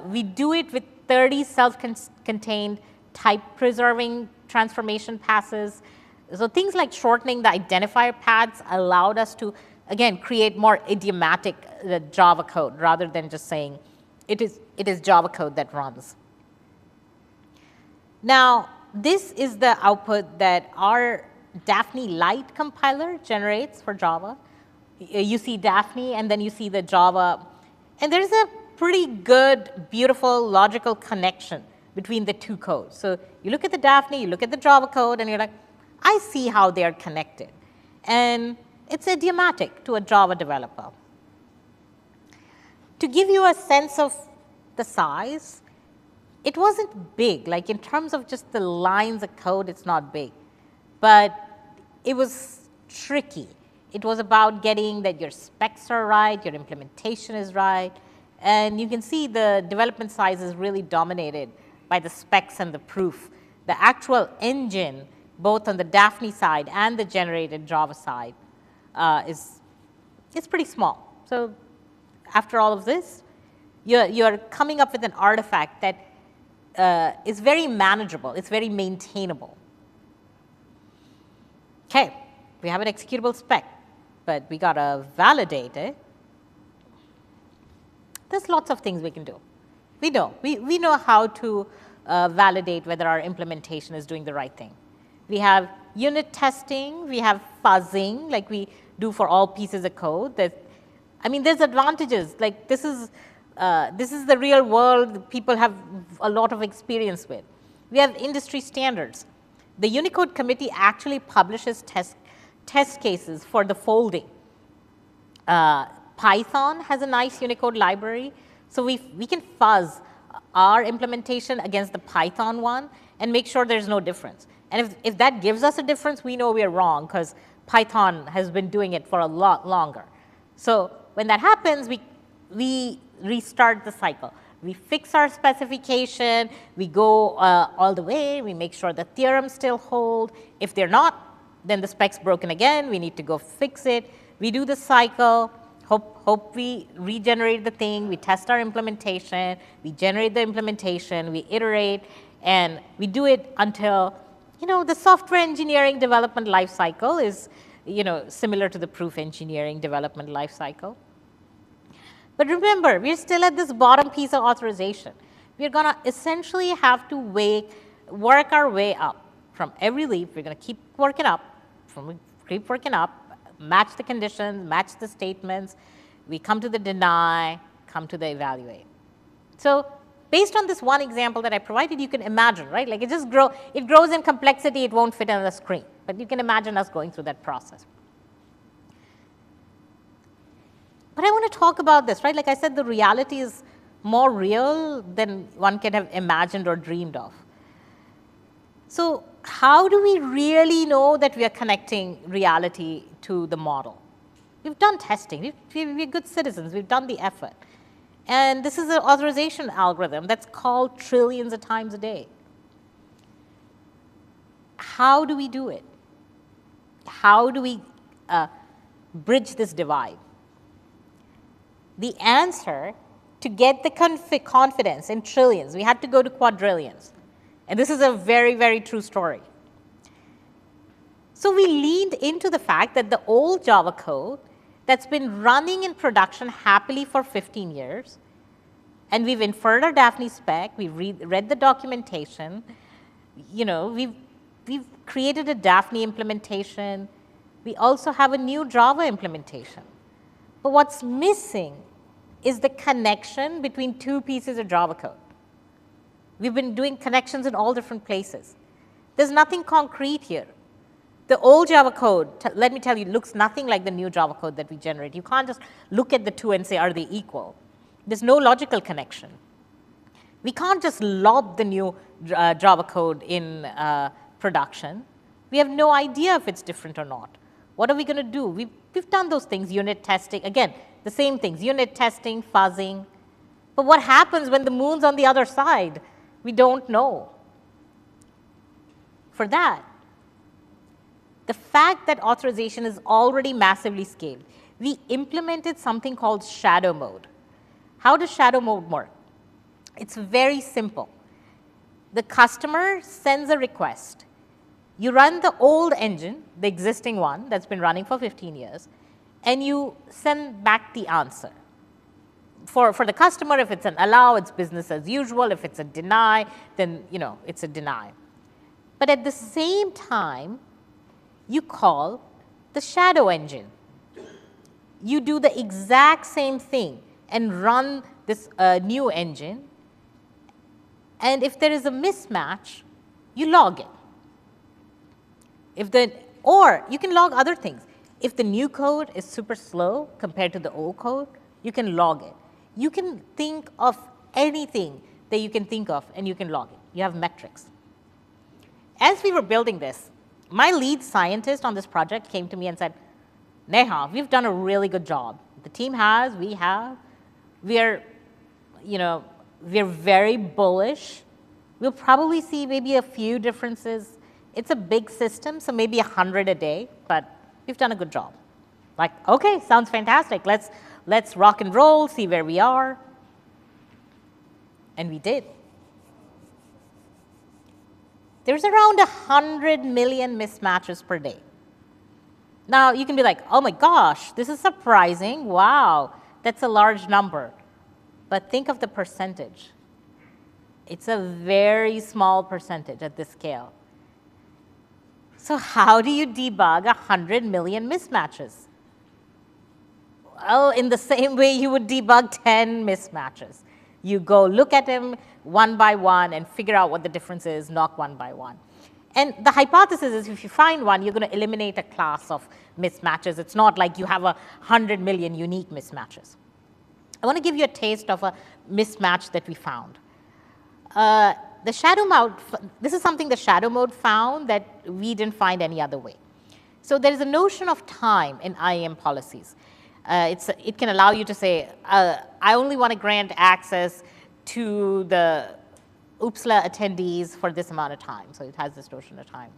We do it with 30 self-contained type-preserving transformation passes. So things like shortening the identifier paths allowed us to, again, create more idiomatic Java code rather than just saying it is Java code that runs. Now, this is the output that our Daphne Lite compiler generates for Java. You see Daphne, and then you see the Java. And there's a pretty good, beautiful, logical connection between the two codes. So you look at the Daphne, you look at the Java code, and you're like, I see how they are connected. And it's idiomatic to a Java developer. To give you a sense of the size, it wasn't big. Like in terms of just the lines of code, it's not big. But it was tricky. It was about getting that your specs are right, your implementation is right. And you can see the development size is really dominated by the specs and the proof. The actual engine, both on the Daphne side and the generated Java side, is pretty small. So after all of this, you're coming up with an artifact that is very manageable. It's very maintainable. Okay, we have an executable spec, but we got to validate it. There's lots of things we can do. We know how to validate whether our implementation is doing the right thing. We have unit testing. We have fuzzing, like we do for all pieces of code. There's advantages. Like this is the real world people have a lot of experience with. We have industry standards. The Unicode committee actually publishes test cases for the folding. Python has a nice Unicode library. So we can fuzz our implementation against the Python one and make sure there's no difference. And if that gives us a difference, we know we're wrong because Python has been doing it for a lot longer. So when that happens, we restart the cycle. We fix our specification, we go all the way, we make sure the theorems still hold. If they're not, then the spec's broken again, we need to go fix it. We do the cycle, hope we regenerate the thing, we test our implementation, we generate the implementation, we iterate, and we do it until, the software engineering development life cycle is, similar to the proof engineering development life cycle. But remember, we're still at this bottom piece of authorization. We're going to essentially have to work our way up. From every leap, we're going to keep working up, match the conditions, match the statements. We come to the deny, come to the evaluate. So based on this one example that I provided, you can imagine, right? Like it grows in complexity, it won't fit on the screen. But you can imagine us going through that process. But I want to talk about this, right? Like I said, the reality is more real than one could have imagined or dreamed of. So how do we really know that we are connecting reality to the model? We've done testing. We're good citizens. We've done the effort. And this is an authorization algorithm that's called trillions of times a day. How do we do it? How do we bridge this divide? The answer, to get the confidence in trillions, we had to go to quadrillions. And this is a very, very true story. So we leaned into the fact that the old Java code that's been running in production happily for 15 years, and we've inferred our Daphne spec, we've read the documentation, we've created a Daphne implementation, we also have a new Java implementation. But what's missing is the connection between two pieces of Java code. We've been doing connections in all different places. There's nothing concrete here. The old Java code, let me tell you, looks nothing like the new Java code that we generate. You can't just look at the two and say, are they equal? There's no logical connection. We can't just lob the new Java code in production. We have no idea if it's different or not. What are we going to do? We've done those things, unit testing. Again, the same things, unit testing, fuzzing. But what happens when the moon's on the other side? We don't know. For that, the fact that authorization is already massively scaled, we implemented something called shadow mode. How does shadow mode work? It's very simple. The customer sends a request. You run the old engine, the existing one that's been running for 15 years, and you send back the answer. For the customer, if it's an allow, it's business as usual. If it's a deny, then it's a deny. But at the same time, you call the shadow engine. You do the exact same thing and run this new engine. And if there is a mismatch, you log it. Or you can log other things. If the new code is super slow compared to the old code, you can log it. You can think of anything that you can think of, and you can log it. You have metrics. As we were building this, my lead scientist on this project came to me and said, Neha, we've done a really good job. The team has, we have. We're very bullish. We'll probably see maybe a few differences. It's a big system, so maybe 100 a day, but we've done a good job. Like, okay, sounds fantastic. Let's rock and roll, see where we are. And we did. There's around 100 million mismatches per day. Now, you can be like, oh my gosh, this is surprising. Wow, that's a large number. But think of the percentage. It's a very small percentage at this scale. So how do you debug 100 million mismatches? Well, in the same way you would debug 10 mismatches. You go look at them one by one and figure out what the difference is, knock one by one. And the hypothesis is if you find one, you're going to eliminate a class of mismatches. It's not like you have 100 million unique mismatches. I want to give you a taste of a mismatch that we found. The shadow mode, this is something the shadow mode found that we didn't find any other way. So there is a notion of time in IAM policies. It can allow you to say, I only want to grant access to the UPSLA attendees for this amount of time. So it has this notion of time.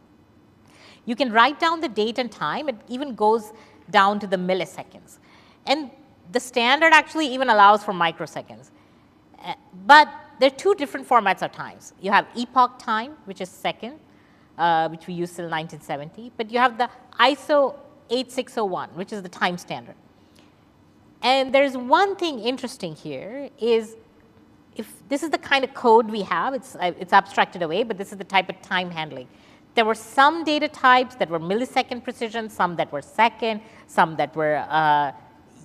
You can write down the date and time. It even goes down to the milliseconds. And the standard actually even allows for microseconds. But there are two different formats of times. You have epoch time, which is second, which we used till 1970. But you have the ISO 8601, which is the time standard. And there's one thing interesting here is if this is the kind of code we have, it's abstracted away, but this is the type of time handling. There were some data types that were millisecond precision, some that were second, some that were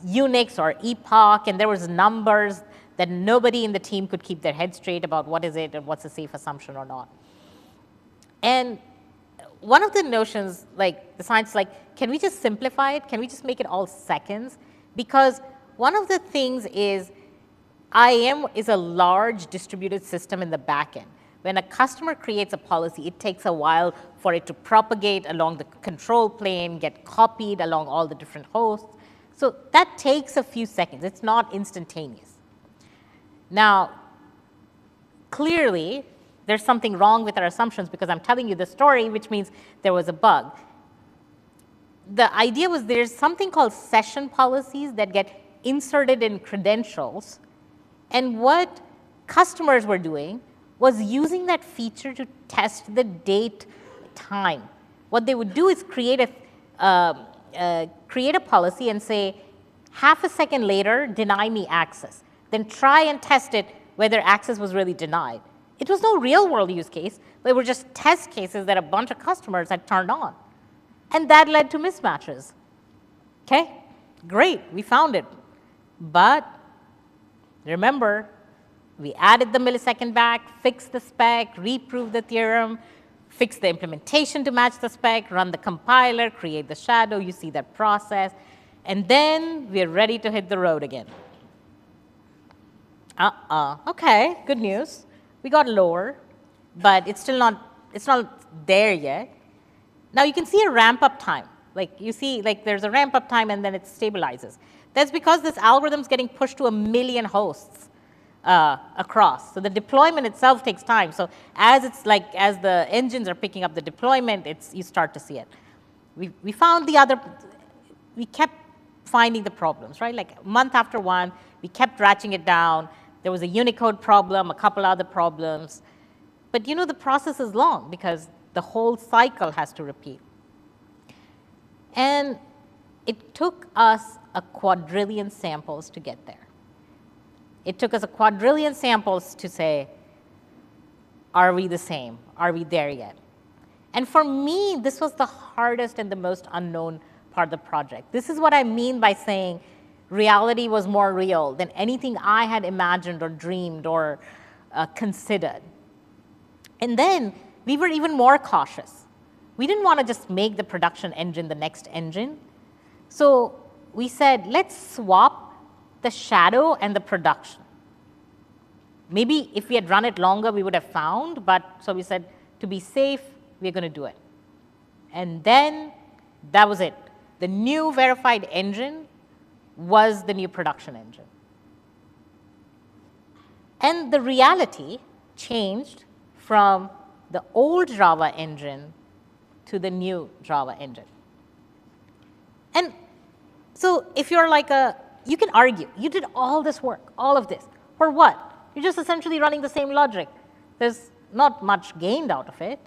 Unix or epoch, and there was numbers that nobody in the team could keep their head straight about what is it and what's a safe assumption or not. And one of the notions, like the science, like, can we just simplify it? Can we just make it all seconds? Because one of the things is IAM is a large distributed system in the back end. When a customer creates a policy, it takes a while for it to propagate along the control plane, get copied along all the different hosts. So that takes a few seconds. It's not instantaneous. Now, clearly, there's something wrong with our assumptions because I'm telling you the story, which means there was a bug. The idea was there's something called session policies that get inserted in credentials. And what customers were doing was using that feature to test the date time. What they would do is create a policy and say, half a second later, deny me access. Then try and test it whether access was really denied. It was no real world use case, but it were just test cases that a bunch of customers had turned on. And that led to mismatches. Okay, great, we found it. But remember, we added the millisecond back, fixed the spec, reproved the theorem, fixed the implementation to match the spec, run the compiler, create the shadow, you see that process, and then we're ready to hit the road again. Okay, good news. We got lower, but it's not there yet. Now you can see a ramp up time. Like you see, like there's a ramp up time and then it stabilizes. That's because this algorithm's getting pushed to 1 million hosts across. So the deployment itself takes time. So as the engines are picking up the deployment, you start to see it. We found we kept finding the problems, right? Like month after one, we kept ratcheting it down. There was a Unicode problem, a couple other problems. But you know, the process is long because the whole cycle has to repeat. And it took us a quadrillion samples to get there. It took us a quadrillion samples to say, are we the same? Are we there yet? And for me, this was the hardest and the most unknown part of the project. This is what I mean by saying reality was more real than anything I had imagined or dreamed or considered. And then we were even more cautious. We didn't want to just make the production engine the next engine. So we said, let's swap the shadow and the production. Maybe if we had run it longer, we would have found, but so we said, to be safe, we're going to do it. And then that was it. The new verified engine was the new production engine. And the reality changed from the old Java engine to the new Java engine. And so if you're like you can argue, you did all this work, all of this, for what? You're just essentially running the same logic. There's not much gained out of it,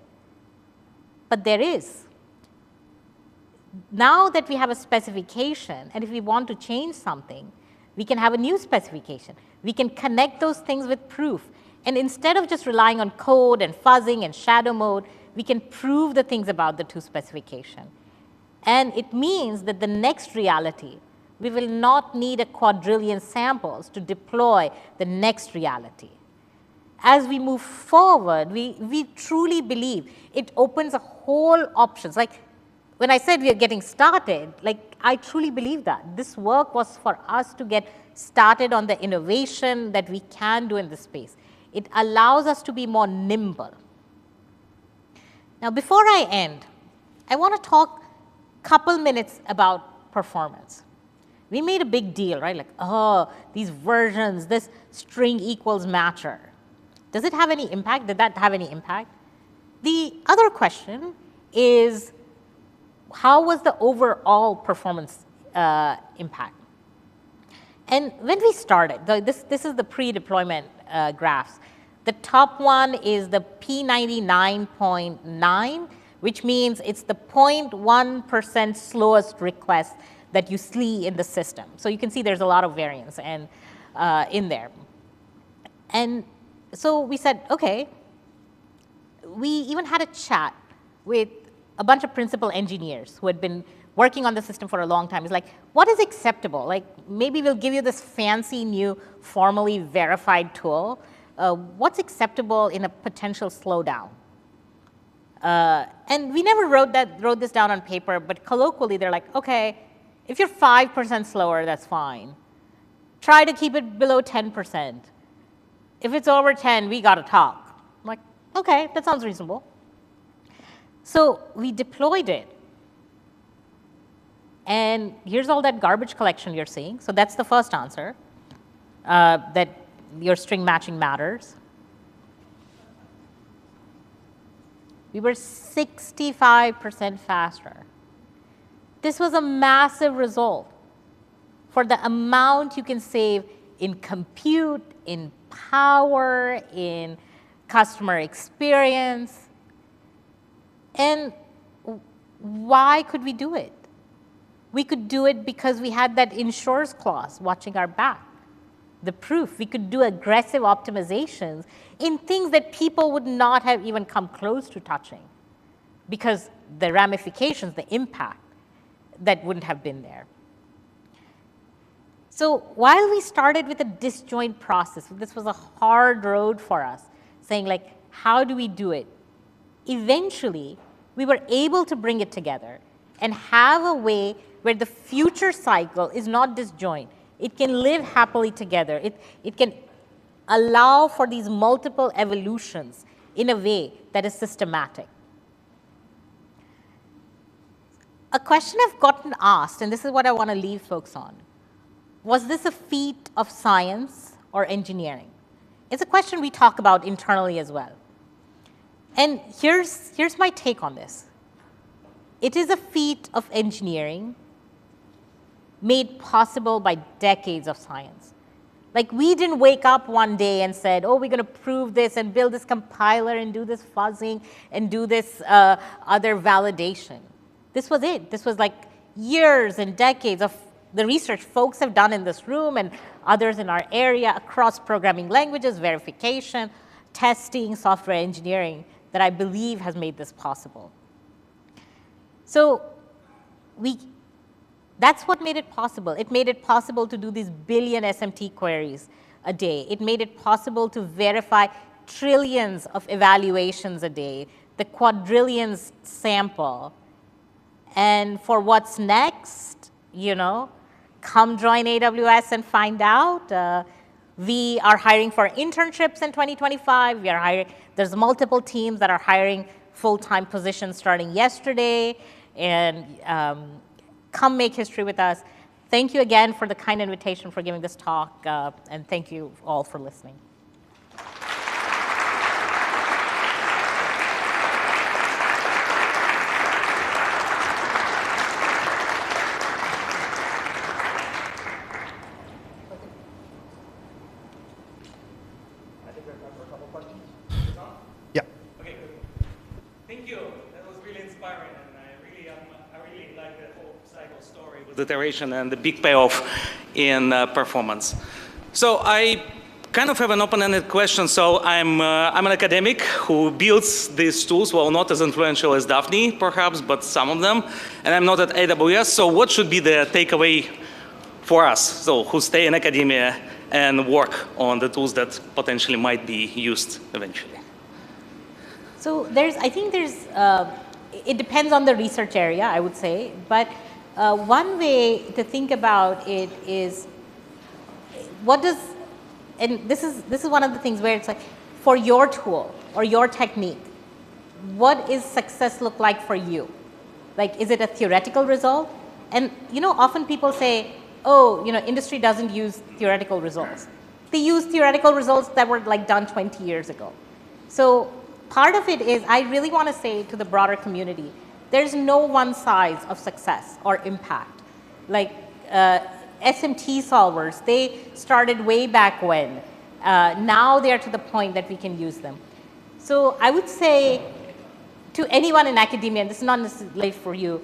but there is. Now that we have a specification, and if we want to change something, we can have a new specification. We can connect those things with proof. And instead of just relying on code and fuzzing and shadow mode, we can prove the things about the two specification. And it means that the next reality, we will not need a quadrillion samples to deploy the next reality. As we move forward, we truly believe it opens a whole options. Like when I said we are getting started, like I truly believe that. This work was for us to get started on the innovation that we can do in this space. It allows us to be more nimble. Now, before I end, I want to talk a couple minutes about performance. We made a big deal, right? Like, oh, these versions, this string equals matcher. Does it have any impact? Did that have any impact? The other question is, how was the overall performance impact? And when we started, this is the pre-deployment graphs. The top one is the P99.9, which means it's the 0.1% slowest request that you see in the system. So you can see there's a lot of variance and, in there. And so we said, okay, we even had a chat with a bunch of principal engineers who had been working on the system for a long time. It's like, what is acceptable? Like, maybe we'll give you this fancy new formally verified tool. What's acceptable in a potential slowdown? And we never wrote this down on paper, but colloquially, they're like, okay, if you're 5% slower, that's fine. Try to keep it below 10%. If it's over 10, we got to talk. I'm like, okay, that sounds reasonable. So we deployed it. And here's all that garbage collection you're seeing. So that's the first answer, that your string matching matters. We were 65% faster. This was a massive result for the amount you can save in compute, in power, in customer experience. And why could we do it? We could do it because we had that insurance clause watching our back. The proof, we could do aggressive optimizations in things that people would not have even come close to touching because the ramifications, the impact, that wouldn't have been there. So while we started with a disjoint process, this was a hard road for us, saying like, how do we do it? Eventually, we were able to bring it together and have a way where the future cycle is not disjoint. It can live happily together. It can allow for these multiple evolutions in a way that is systematic. A question I've gotten asked, and this is what I want to leave folks on, was this a feat of science or engineering? It's a question we talk about internally as well. And here's my take on this. It is a feat of engineering made possible by decades of science. Like, we didn't wake up one day and said, oh, we're going to prove this and build this compiler and do this fuzzing and do this other validation. This was it. This was like years and decades of the research folks have done in this room and others in our area across programming languages, verification, testing, software engineering that I believe has made this possible. So that's what made it possible. It made it possible to do these billion SMT queries a day. It made it possible to verify trillions of evaluations a day, the quadrillions sample. And for what's next, you know, come join AWS and find out. We are hiring for internships in 2025. We are hiring, there's multiple teams that are hiring full-time positions starting yesterday. And come make history with us. Thank you again for the kind invitation for giving this talk, and thank you all for listening. Yeah. Okay, good. Thank you. That was really inspiring, and I really like the whole cycle story with iteration and the big payoff in performance. So I kind of have an open-ended question. So I'm an academic who builds these tools, well, not as influential as Daphne, perhaps, but some of them, and I'm not at AWS. So what should be the takeaway for us, so who stay in academia and work on the tools that potentially might be used eventually? So I think it depends on the research area, I would say, but one way to think about it is and this is one of the things where it's like, for your tool or your technique, what is success look like for you? Like, is it a theoretical result? And, you know, often people say, oh, you know, industry doesn't use theoretical results. They use theoretical results that were like done 20 years ago. So part of it is, I really want to say to the broader community, there's no one size of success or impact. Like SMT solvers, they started way back when. Now they're to the point that we can use them. So I would say to anyone in academia, and this is not necessarily for you,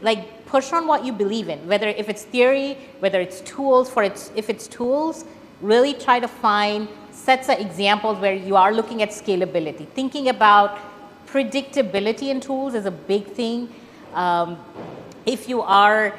like push on what you believe in, whether if it's theory, whether it's tools, if it's tools, really try to find sets of examples where you are looking at scalability. Thinking about predictability in tools is a big thing. If you are,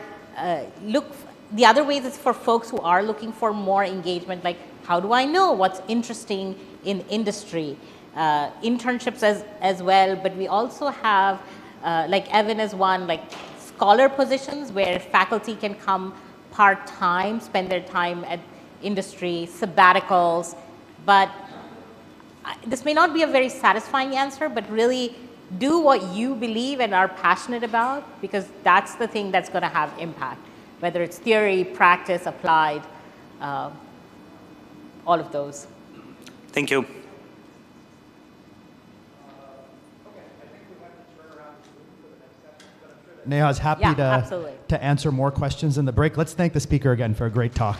the other ways is for folks who are looking for more engagement, like how do I know what's interesting in industry? Internships as well, but we also have, like Evan is one, like scholar positions where faculty can come part-time, spend their time at industry, sabbaticals, but this may not be a very satisfying answer, but really do what you believe and are passionate about, because that's the thing that's going to have impact, whether it's theory, practice, applied, all of those. Thank you. Neha is happy Yeah, to answer more questions in the break. Let's thank the speaker again for a great talk.